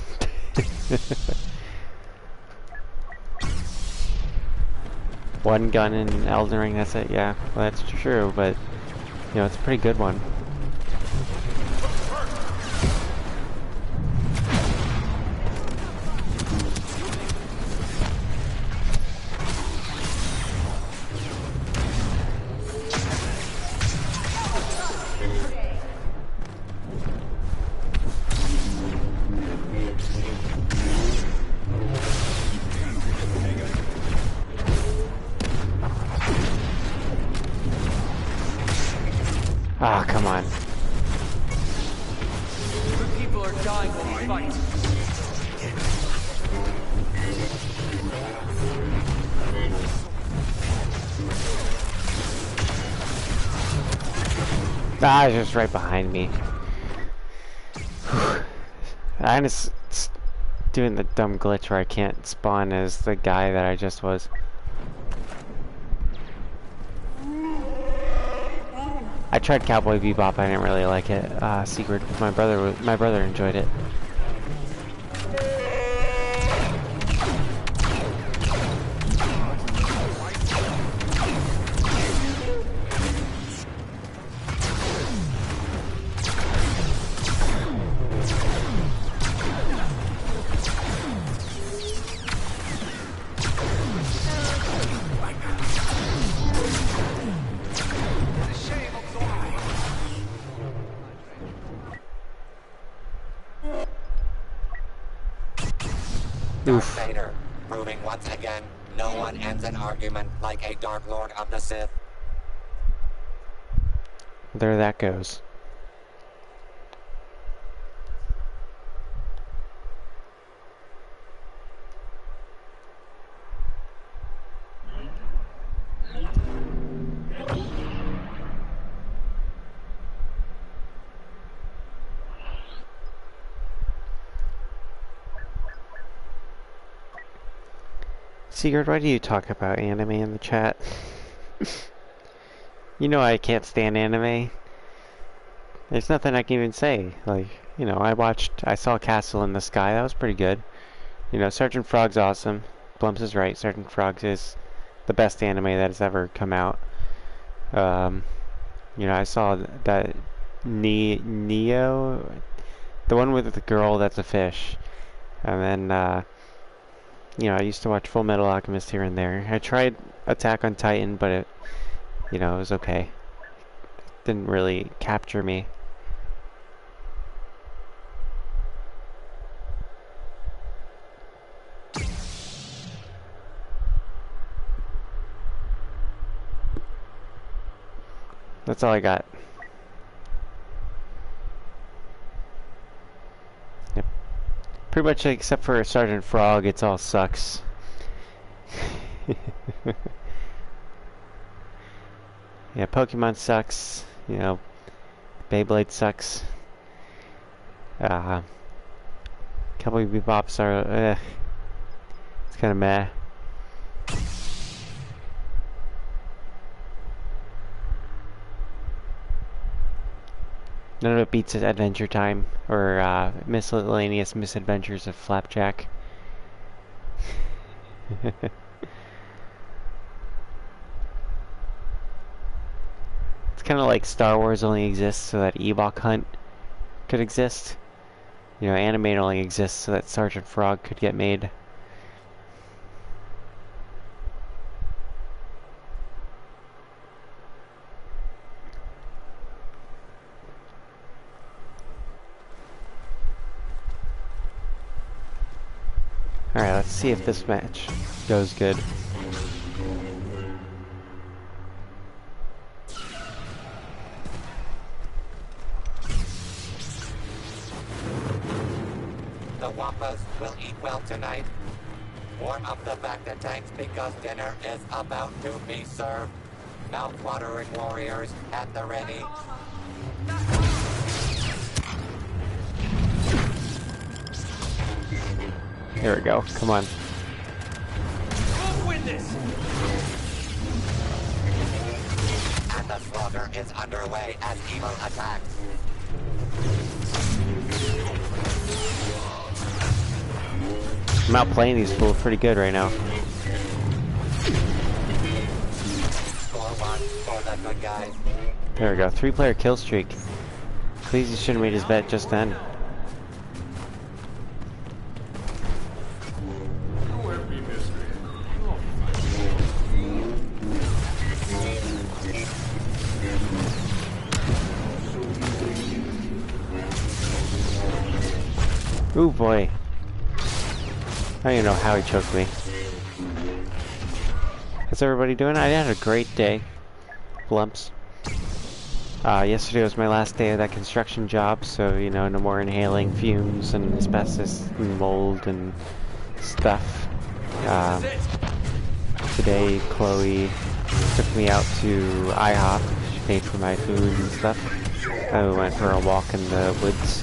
One gun in Elden Ring, that's it, yeah. Well, that's true, but, you know, it's a pretty good one. Ah, come on. Good people are dying while we fight. Ah, it's just right behind me. I'm just doing the dumb glitch where I can't spawn as the guy that I just was. I tried Cowboy Bebop. I didn't really like it. Secret. My brother enjoyed it. Darth Vader, proving once again, no one ends an argument like a Dark Lord of the Sith. There that goes. Sigurd, why do you talk about anime in the chat? You know I can't stand anime. There's nothing I can even say. Like, you know, I saw Castle in the Sky. That was pretty good. You know, Sergeant Frog's awesome. Blumps is right. Sergeant Frog's is the best anime that has ever come out. You know, I saw that Neo, the one with the girl that's a fish. And then, you know, I used to watch Full Metal Alchemist here and there. I tried Attack on Titan, but you know, it was okay. Didn't really capture me. That's all I got. Yep. Pretty much except for Sergeant Frog, it's all sucks. Yeah, Pokemon sucks. You know, Beyblade sucks. Cowboy Bebop's are, it's kind of meh. None of it beats Adventure Time or Miscellaneous Misadventures of Flapjack. It's kind of like Star Wars only exists so that Ewok Hunt could exist. You know, Animate only exists so that Sergeant Frog could get made. Alright, let's see if this match goes good. The Wampas will eat well tonight. Warm up the bacta tanks because dinner is about to be served. Mouth-watering warriors at the ready. There we go. Come on. We'll win this! And the slaughter is underway as evil attacks. I'm out playing these fools pretty good right now. Score one for the good guys. There we go. 3-player kill streak. Please, you shouldn't have made his bet just then. Ooh boy. I don't even know how he choked me. How's everybody doing? I had a great day. Blumps. Yesterday was my last day of that construction job, so, you know, no more inhaling fumes and asbestos and mold and stuff. Today, Chloe took me out to IHOP. She paid for my food and stuff. We went for a walk in the woods.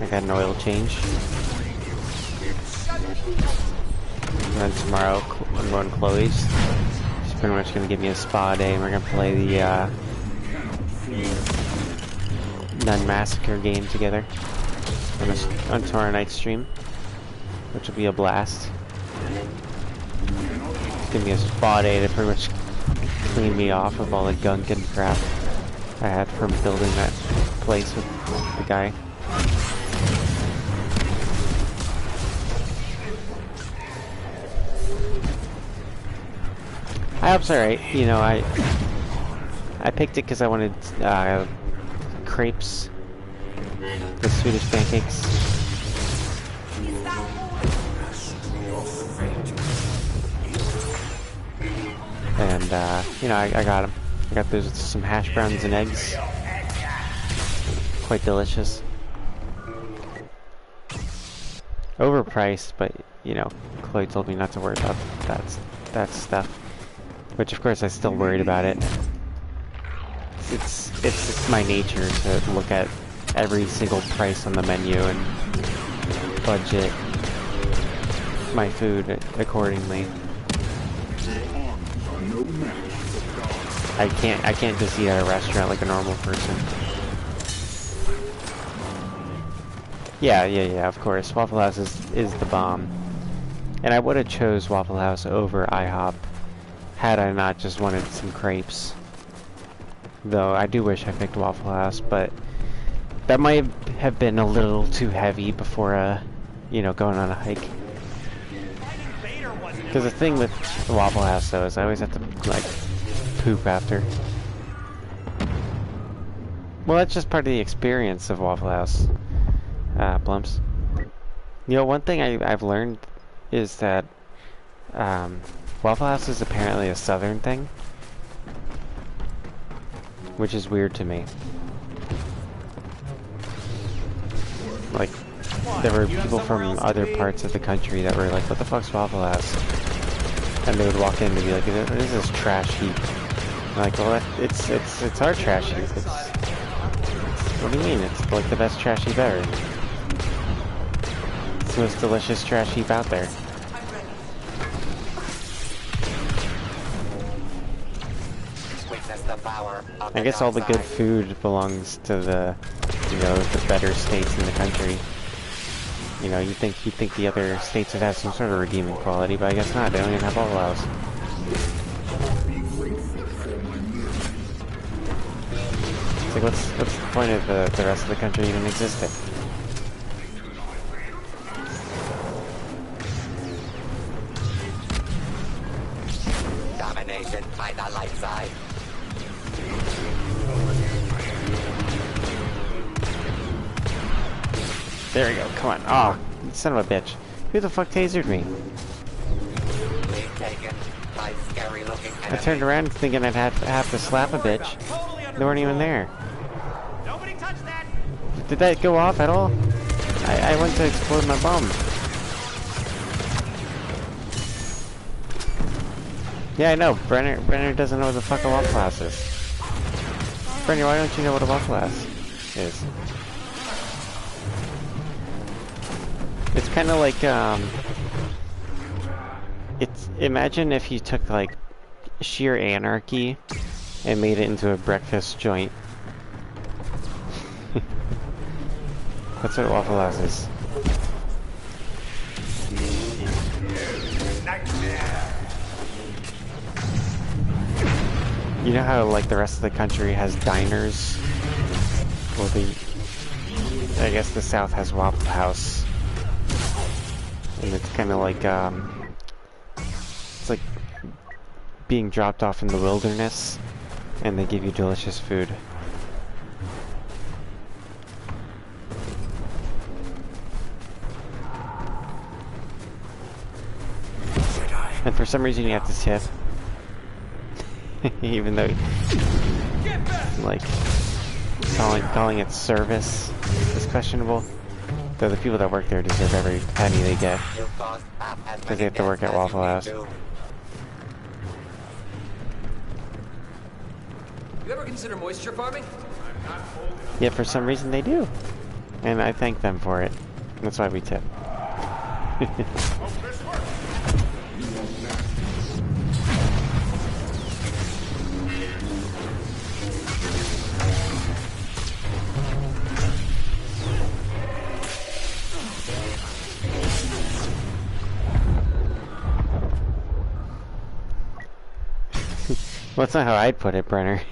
I got an oil change. And then tomorrow, I'm going to Chloe's. She's pretty much going to give me a spa day, and we're going to play the Nun Massacre game together on tomorrow night's stream, which will be a blast. It's going to be a spa day to pretty much clean me off of all the gunk and crap I had from building that place with the guy. IHOP's alright, you know, I picked it because I wanted crepes, the Swedish pancakes. And, you know, I got them. I got those with some hash browns and eggs. Quite delicious. Overpriced, but, you know, Chloe told me not to worry about that stuff. Which, of course, I still worried about it. It's my nature to look at every single price on the menu and budget my food accordingly. I can't just eat at a restaurant like a normal person. Yeah, of course. Waffle House is the bomb. And I would have chose Waffle House over IHOP had I not just wanted some crepes. Though I do wish I picked Waffle House, but that might have been a little too heavy before you know, going on a hike. Because the thing with the Waffle House though is I always have to like poop after. Well, that's just part of the experience of Waffle House, Blumps. You know, one thing I've learned is that Waffle House is apparently a southern thing, which is weird to me. Like, there were people from other parts of the country that were like, what the fuck's Waffle House? And they would walk in and be like, what is this trash heap? I'm like, well, it's our trash heap. What do you mean? It's like the best trash heap ever. It's the most delicious trash heap out there. Witness the power of I the guess all the dark good side. food belongs to the, you know, the better states in the country. You know, you'd think the other states would have some sort of redeeming quality, but I guess not. They don't even have Waffle House. It's like, what's the point of the rest of the country even existing? Domination by the light side. There we go. Come on. Oh, son of a bitch. Who the fuck tasered me? Being taken by scary looking I enemies. turned around thinking I'd have to slap a bitch. Totally under They weren't even control. there. Nobody touch that. Did that go off at all? I went to explode my bomb. Yeah, I know. Brenner doesn't know what the fuck a Waffle House is. Brenner, why don't you know what a Waffle House is? It's kind of like, imagine if you took, like, sheer anarchy and made it into a breakfast joint. That's what Waffle House is. You know how, like, the rest of the country has diners? Well, I guess the South has Waffle House. And it's kind of like, it's like being dropped off in the wilderness, and they give you delicious food. And for some reason you have to tip. Even though, like, calling it service is questionable. Though the people that work there deserve every penny they get. You caused half as Because many they have to work deaths at as Waffle you need House. to. You ever consider moisture farming? Yet for some reason they do. And I thank them for it. That's why we tip. Well, that's not how I'd put it, Brenner.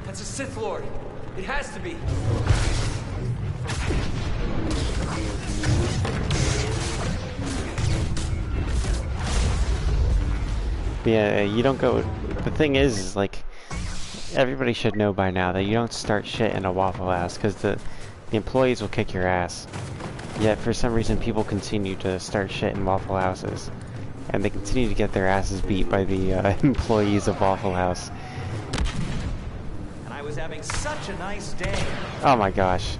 That's a Sith Lord. It has to be. Yeah, you don't go... The thing is, like, everybody should know by now that you don't start shit in a Waffle House, because the employees will kick your ass. Yet, for some reason, people continue to start shit in Waffle Houses. And they continue to get their asses beat by the employees of Waffle House. And I was having such a nice day. Oh my gosh.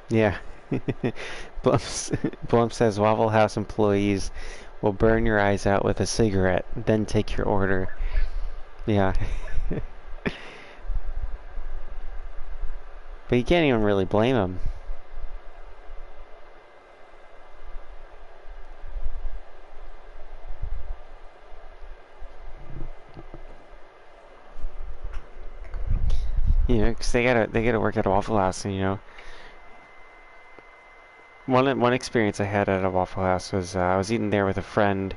Yeah. Blump says Waffle House employees will burn your eyes out with a cigarette, then take your order. Yeah. But you can't even really blame him. You know, 'cause they gotta work at a Waffle House, and you know, one experience I had at a Waffle House was I was eating there with a friend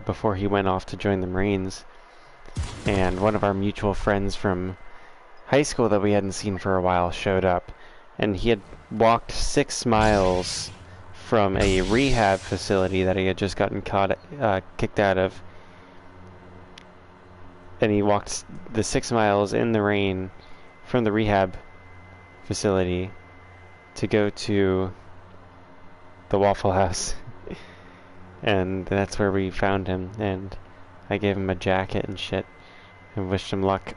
before he went off to join the Marines, and one of our mutual friends from high school that we hadn't seen for a while showed up, and he had walked 6 miles from a rehab facility that he had just gotten kicked out of, and he walked the 6 miles in the rain from the rehab facility to go to the Waffle House. And that's where we found him, and I gave him a jacket and shit and wished him luck.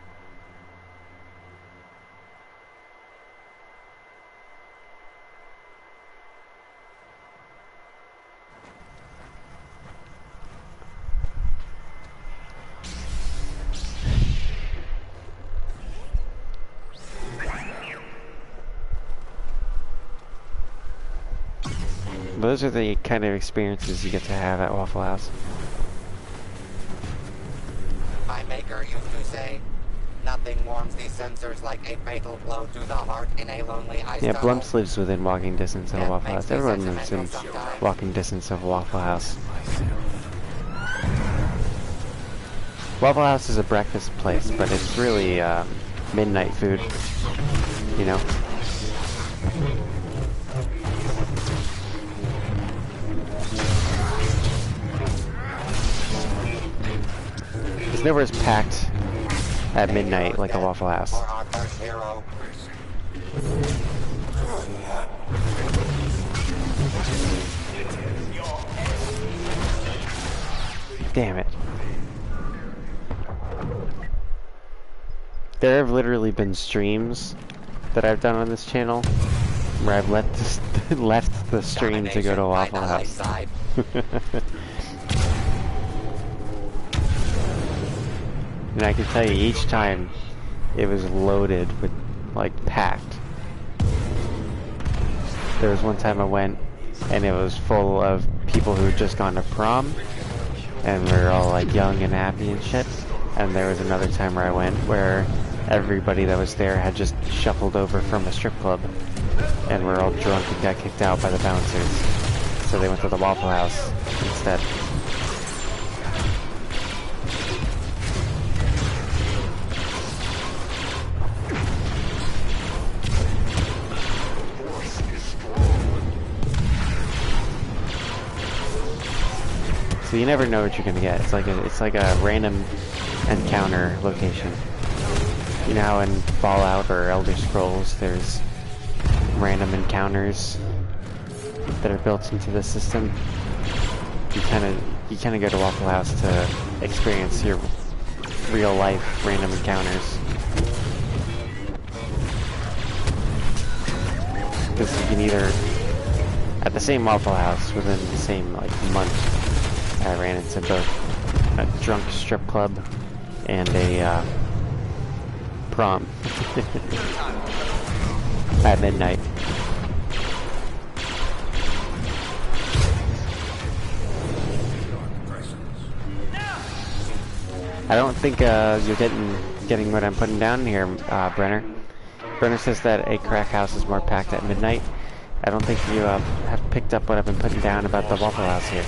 Those are the kind of experiences you get to have at Waffle House. My maker used to say, nothing warms these sensors like a fatal blow to the heart in a lonely ice Yeah, tunnel. Blumps lives within walking distance of a That Waffle makes House. me Everyone lives in sentimental sometimes. walking distance of a Waffle House. Waffle House is a breakfast place, but it's really midnight food, you know? It's nowhere as packed at midnight like a Waffle House. For our first hero. Damn it. There have literally been streams that I've done on this channel where I've left the stream to go to Waffle House. And I can tell you, each time it was loaded with, like, packed. There was one time I went and it was full of people who had just gone to prom, and we were all like young and happy and shit. And there was another time where I went where everybody that was there had just shuffled over from a strip club, and we're all drunk and got kicked out by the bouncers. So they went to the Waffle House instead. So you never know what you're gonna get. It's like a random encounter location. You know how in Fallout or Elder Scrolls there's random encounters that are built into the system? You kinda go to Waffle House to experience your real life random encounters. Because you can either, at the same Waffle House within the same like month, I ran into both a drunk strip club and a prom at midnight. I don't think you're getting what I'm putting down here, Brenner. Brenner says that a crack house is more packed at midnight. I don't think you have picked up what I've been putting down about the Waffle House here.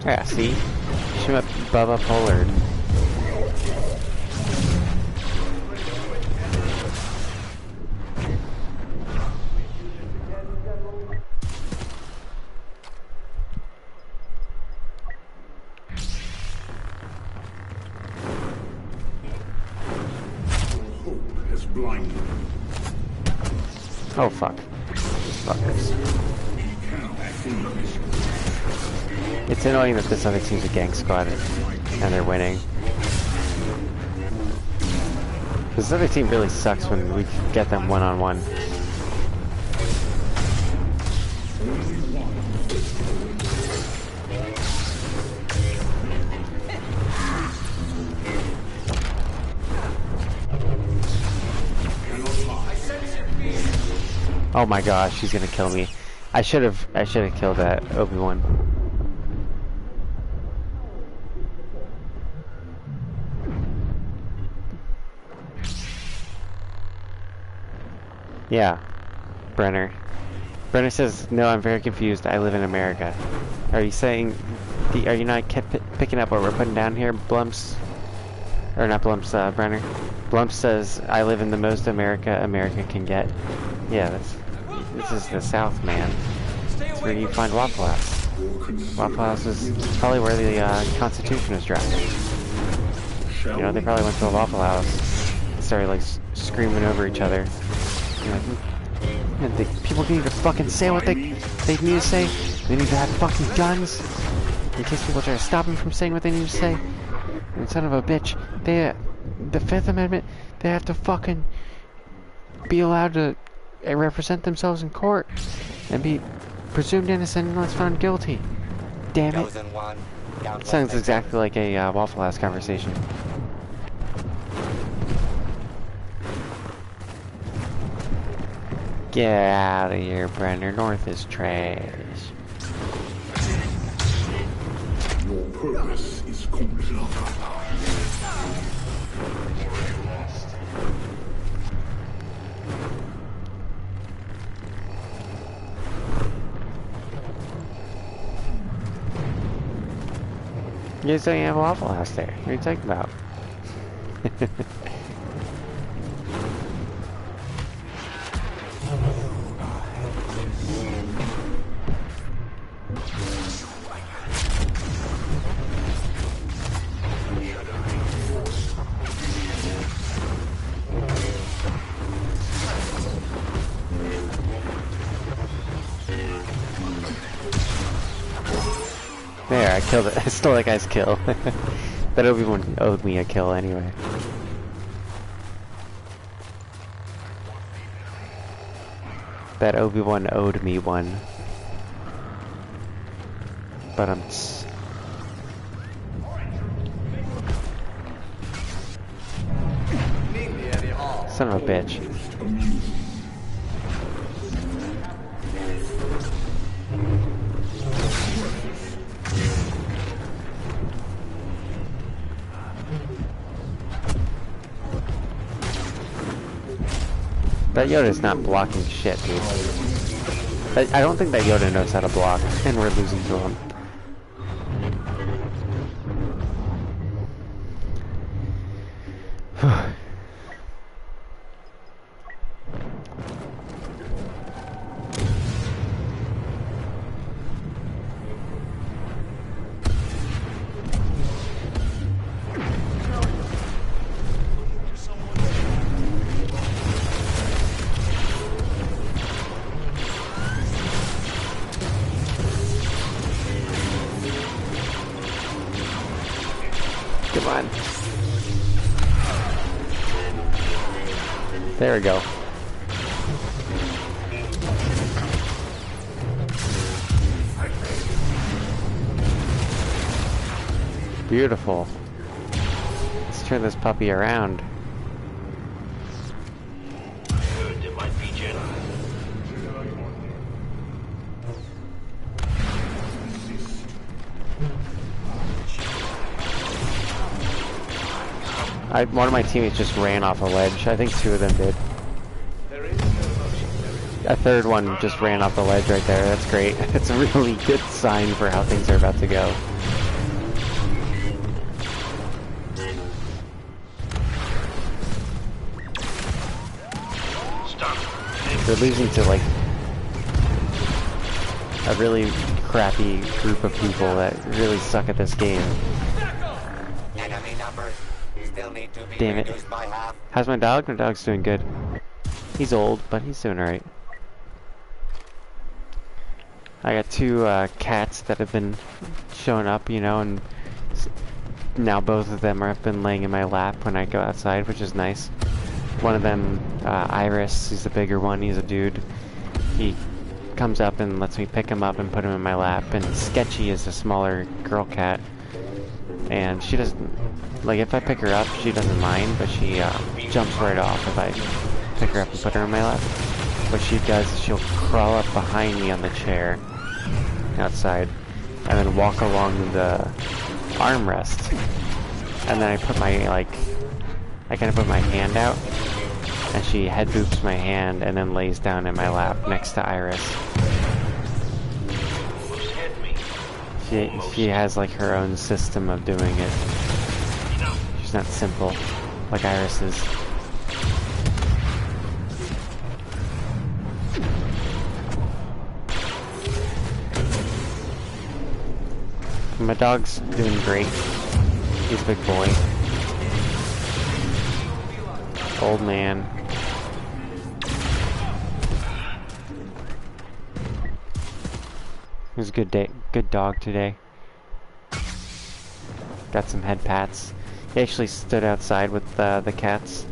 Yeah, see? Shoot up Bubba Pollard. Oh fuck. Fuckers. It's annoying that this other team's a gang squad and they're winning. This other team really sucks when we get them one-on-one. Oh my gosh, she's gonna kill me. I should have killed that Obi-Wan. Yeah, Brenner. Brenner says, no, I'm very confused. I live in America. Are you saying, are you not picking up what we're putting down here, Blumps? Or not Blumps, Brenner. Blumps says, I live in the most America can get. Yeah, this is the South, man. It's where you find Waffle House. Waffle House is probably where the Constitution was drafted. You know, they probably went to a Waffle House and started like screaming over each other. You know, and people need to fucking say what they need to say. They need to have fucking guns in case people try to stop them from saying what they need to say. And son of a bitch, the Fifth Amendment, they have to fucking be allowed to represent themselves in court and be presumed innocent unless found guilty. Damn it. It sounds exactly like a Waffle House conversation. Get out of here, Brenner. North is trash. Your purpose is complete. You guys don't even have a Waffle House there. What are you talking about? There, I killed it. I stole that guy's kill. That Obi-Wan owed me a kill anyway. That Obi-Wan owed me one. But I'm... Son of a bitch. That Yoda's not blocking shit, dude. I don't think that Yoda knows how to block, and we're losing to him. Come on. There we go. Beautiful. Let's turn this puppy around. One of my teammates just ran off a ledge. I think two of them did. A third one just ran off the ledge right there. That's great. It's a really good sign for how things are about to go. They're losing to like a really crappy group of people that really suck at this game. Enemy numbers still need to be Damn it. reduced by half. How's my dog? My dog's doing good. He's old, but he's doing alright. I got two cats that have been showing up, you know, and now both of them have been laying in my lap when I go outside, which is nice. One of them, Iris, he's the bigger one, he's a dude. He comes up and lets me pick him up and put him in my lap, and Sketchy is a smaller girl cat. And she doesn't, like, if I pick her up, she doesn't mind, but she jumps right off if I pick her up and put her in my lap. what she does is she'll crawl up behind me on the chair outside and then walk along the armrest. And then I put my, like, I kind of put my hand out and she head boops my hand and then lays down in my lap next to Iris. She has like her own system of doing it. She's not simple like Iris is. My dog's doing great. He's a big boy. Old man. It was a good day, good dog today. Got some head pats. He actually stood outside with the cats.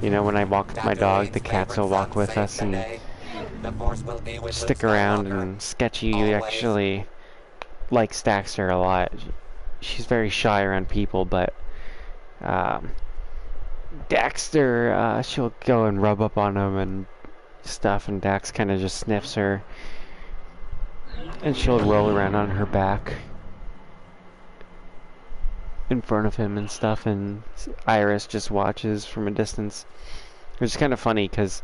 You know, when I walk with my dog, the cats will walk with us and stick around. And Sketchy actually likes Daxter a lot. She's very shy around people, but Daxter, she'll go and rub up on him and stuff, and Dax kind of just sniffs her. And she'll roll around on her back in front of him and stuff, and Iris just watches from a distance. Which is kind of funny, because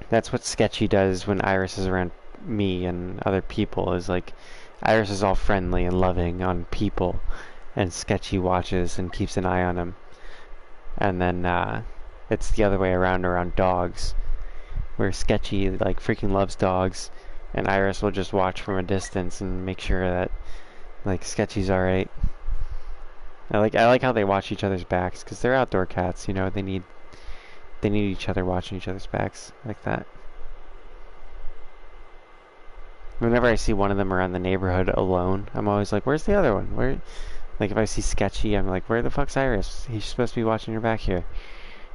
that's what Sketchy does when Iris is around me and other people, is like, Iris is all friendly and loving on people, and Sketchy watches and keeps an eye on him. And then it's the other way around dogs, where Sketchy like freaking loves dogs, and Iris will just watch from a distance and make sure that like Sketchy's alright. I like how they watch each other's backs, because they're outdoor cats, you know, they need each other watching each other's backs like that. Whenever I see one of them around the neighborhood alone, I'm always like, where's the other one? Where? Like if I see Sketchy, I'm like, where the fuck's Iris? He's supposed to be watching her back here.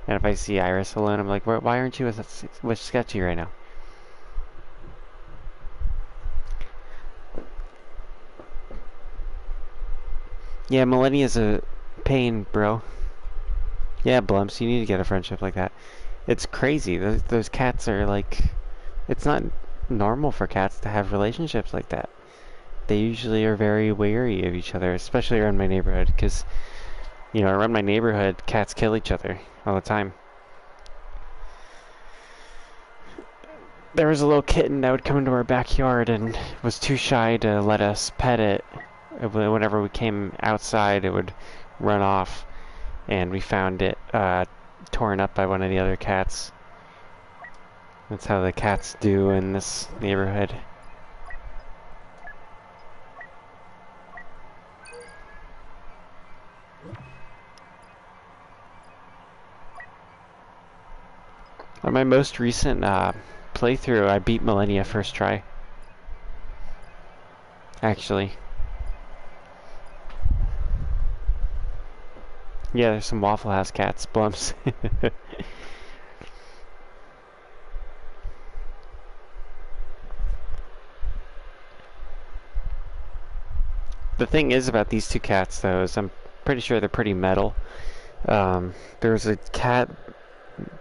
And if I see Iris alone, I'm like, why aren't you with Sketchy right now? Yeah, Millennia's a pain, bro. Yeah, Blumps, you need to get a friendship like that. It's crazy. Those cats are like... It's not normal for cats to have relationships like that. They usually are very wary of each other, especially around my neighborhood, because, you know, around my neighborhood, cats kill each other all the time. There was a little kitten that would come into our backyard and was too shy to let us pet it. Whenever we came outside, it would run off, and we found it torn up by one of the other cats. That's how the cats do in this neighborhood. On my most recent playthrough, I beat Millennia first try. Actually. Yeah, there's some Waffle House cats, Blumps. The thing is about these two cats, though, is I'm pretty sure they're pretty metal. There's a cat,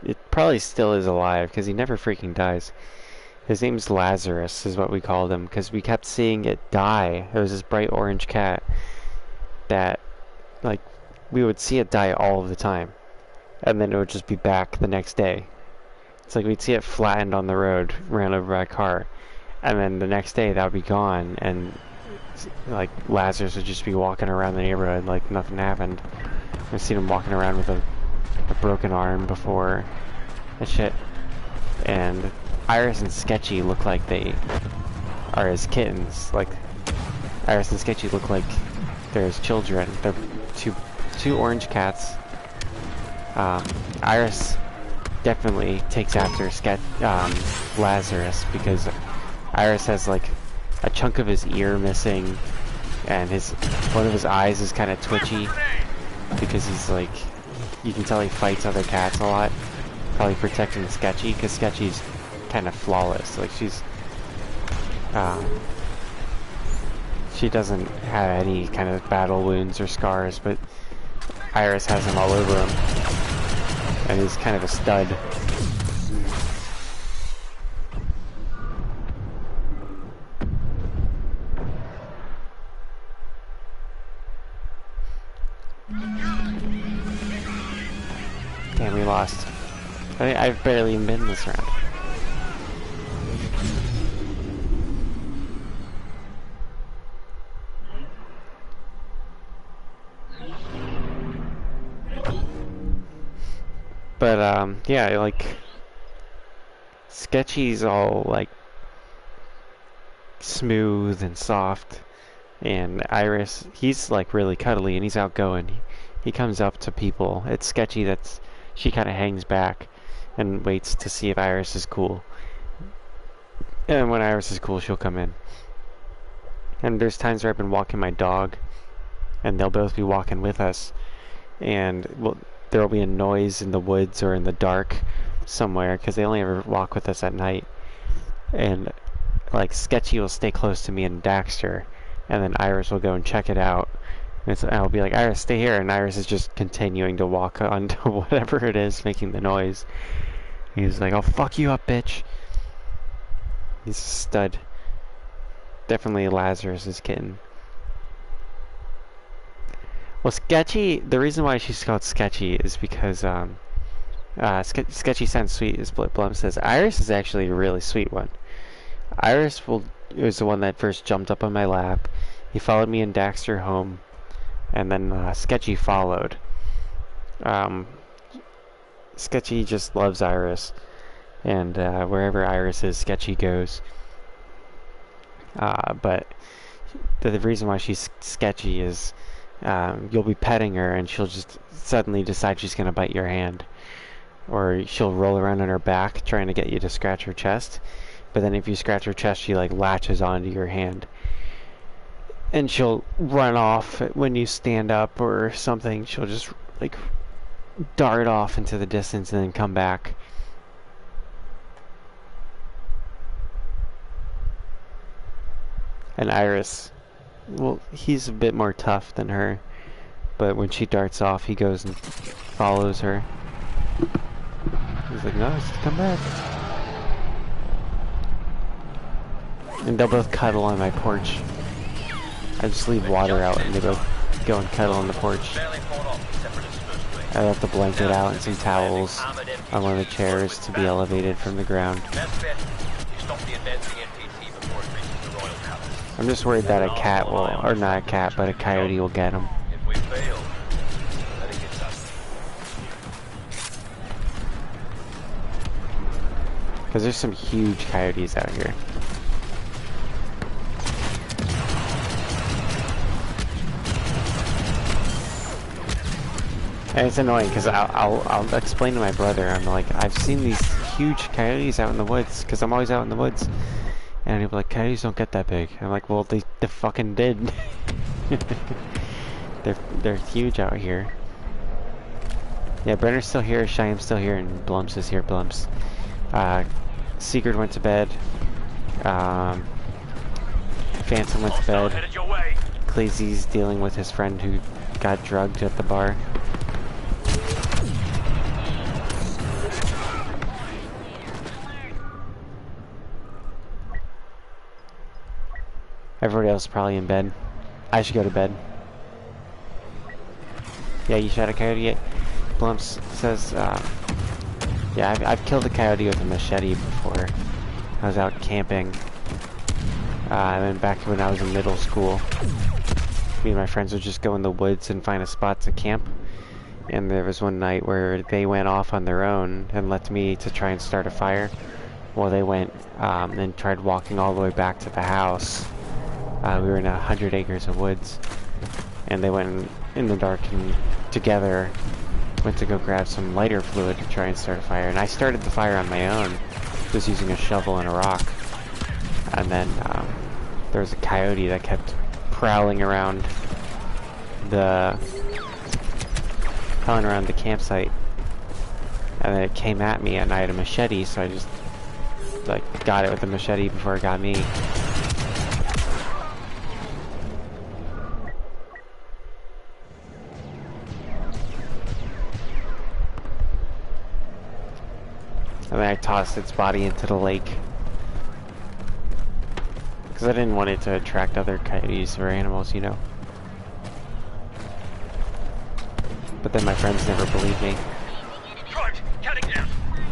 it probably still is alive, because he never freaking dies. His name's Lazarus, is what we called him, because we kept seeing it die. It was this bright orange cat that, like, we would see it die all of the time, and then it would just be back the next day. It's like we'd see it flattened on the road, ran over by a car, and then the next day that would be gone, and like Lazarus would just be walking around the neighborhood like nothing happened. I've seen him walking around with a broken arm before and shit. And Iris and Sketchy look like they are his kittens. Like Iris and Sketchy look like they're his children. They're two orange cats. Iris definitely takes after Lazarus, because Iris has like a chunk of his ear missing, and one of his eyes is kind of twitchy, because he's like, you can tell he fights other cats a lot, probably protecting Sketchy, because Sketchy's kind of flawless. Like she doesn't have any kind of battle wounds or scars, but Iris has them all over him, and he's kind of a stud. Damn, we lost. I've barely even been in this round. But yeah, like Sketchy's all like smooth and soft, and Iris, he's like really cuddly and he's outgoing. He comes up to people. It's Sketchy that's she kind of hangs back and waits to see if Iris is cool. And when Iris is cool, she'll come in. And there's times where I've been walking my dog, and they'll both be walking with us, and there'll be a noise in the woods or in the dark somewhere, because they only ever walk with us at night. And like Sketchy will stay close to me and Daxter, and then Iris will go and check it out. And I'll be like, Iris, stay here, and Iris is just continuing to walk onto whatever it is making the noise. He's like, I'll fuck you up, bitch. He's a stud. Definitely Lazarus' kitten. Well, Sketchy, the reason why she's called Sketchy is because Sketchy sounds sweet, as Blum says. Iris is actually a really sweet one. Iris was the one that first jumped up on my lap. He followed me and Daxter home, and then Sketchy followed. Sketchy just loves Iris, and wherever Iris is, Sketchy goes. But the reason why she's Sketchy is you'll be petting her and she'll just suddenly decide she's going to bite your hand. Or she'll roll around on her back trying to get you to scratch her chest. But then if you scratch her chest, she like latches onto your hand. And she'll run off when you stand up or something. She'll just like dart off into the distance and then come back. And Iris, well, he's a bit more tough than her, but when she darts off, he goes and follows her. He's like, no, just come back. And they'll both cuddle on my porch. I just leave water out and they both go and cuddle on the porch. I left the blanket out and some towels on one of the chairs to be elevated from the ground. I'm just worried that a cat will, or not a cat, but a coyote will get him. If we fail, then it gets us. Because there's some huge coyotes out here. And it's annoying because I'll explain to my brother, I'm like, I've seen these huge coyotes out in the woods, because I'm always out in the woods. And he'll be like, coyotes don't get that big. I'm like, well, they fucking did. they're huge out here. Yeah, Brenner's still here, Shyam's still here, and Blumps is here. Blumps. Sigurd went to bed. Phantom went to bed. Clayzy's dealing with his friend who got drugged at the bar. Everybody else is probably in bed. I should go to bed. Yeah, you shot a coyote yet? Blumps says, yeah, I've killed a coyote with a machete before. I was out camping. And then back when I was in middle school, me and my friends would just go in the woods and find a spot to camp. And there was one night where they went off on their own and left me to try and start a fire. Well, they went and tried walking all the way back to the house. We were in 100 acres of woods, and they went in the dark and together went to go grab some lighter fluid to try and start a fire. And I started the fire on my own, just using a shovel and a rock. And then there was a coyote that kept prowling around the campsite, and then it came at me, and I had a machete, so I just like got it with the machete before it got me. And then I tossed its body into the lake. Because I didn't want it to attract other coyotes or animals, you know. But but then my friends never believed me. Right, counting down.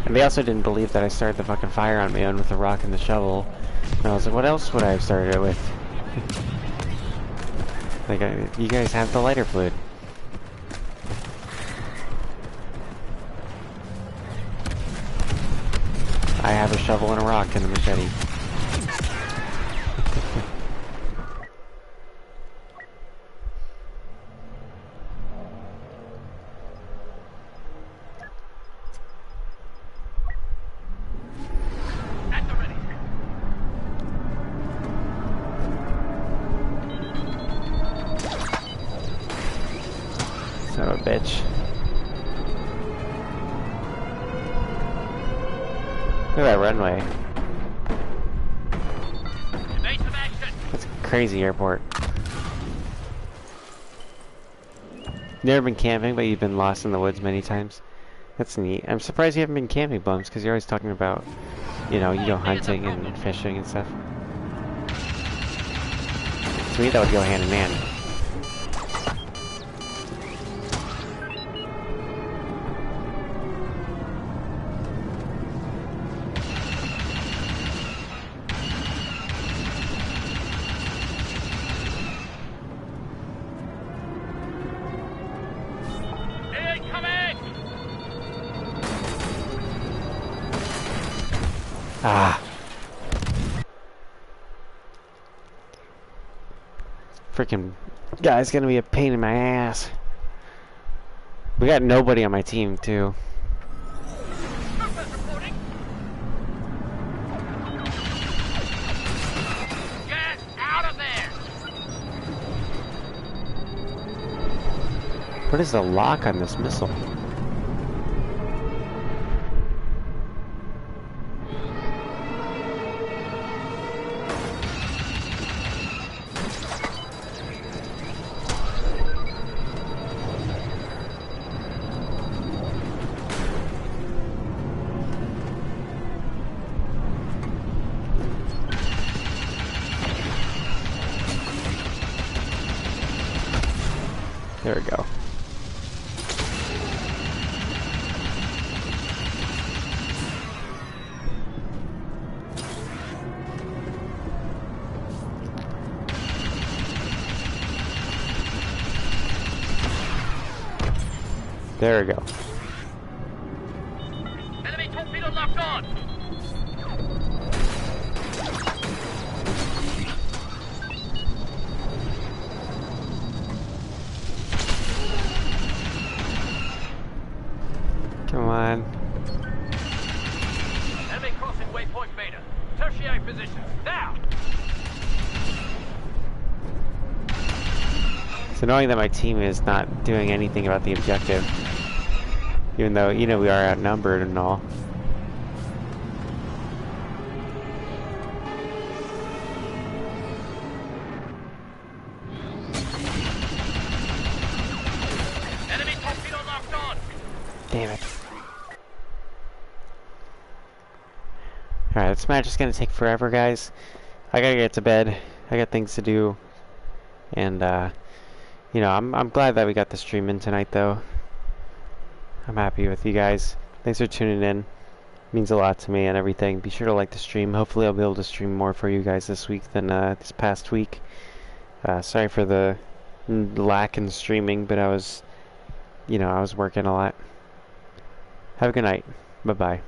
And they also didn't believe that I started the fucking fire on my own with the rock and the shovel. And I was like, what else would I have started it with? Like, you guys have the lighter fluid. I have a shovel and a rock and a machete. At the ready. Son of a bitch. Look at that runway. Made some action. That's a crazy airport. Never been camping, but you've been lost in the woods many times. That's neat. I'm surprised you haven't been camping, Bums, because you're always talking about, you go hunting and fishing and stuff. To me, that would go hand in hand. Ah. Freaking guy's gonna be a pain in my ass. We got nobody on my team, too. Get out of there. What is the lock on this missile? There we go. There we go. Enemy torpedo locked on. Come on. Enemy crossing waypoint beta. Tertiary positions. Now. It's annoying that my team is not doing anything about the objective. Even though, we are outnumbered and all. Enemy torpedo locked on. Damn it. Alright, this match is gonna take forever, guys. I gotta get to bed. I got things to do. And, I'm glad that we got the stream in tonight, though. I'm happy with you guys. Thanks for tuning in. It means a lot to me and everything. Be sure to like the stream. Hopefully I'll be able to stream more for you guys this week than this past week. Sorry for the lack in streaming, but I was working a lot. Have a good night. Bye-bye.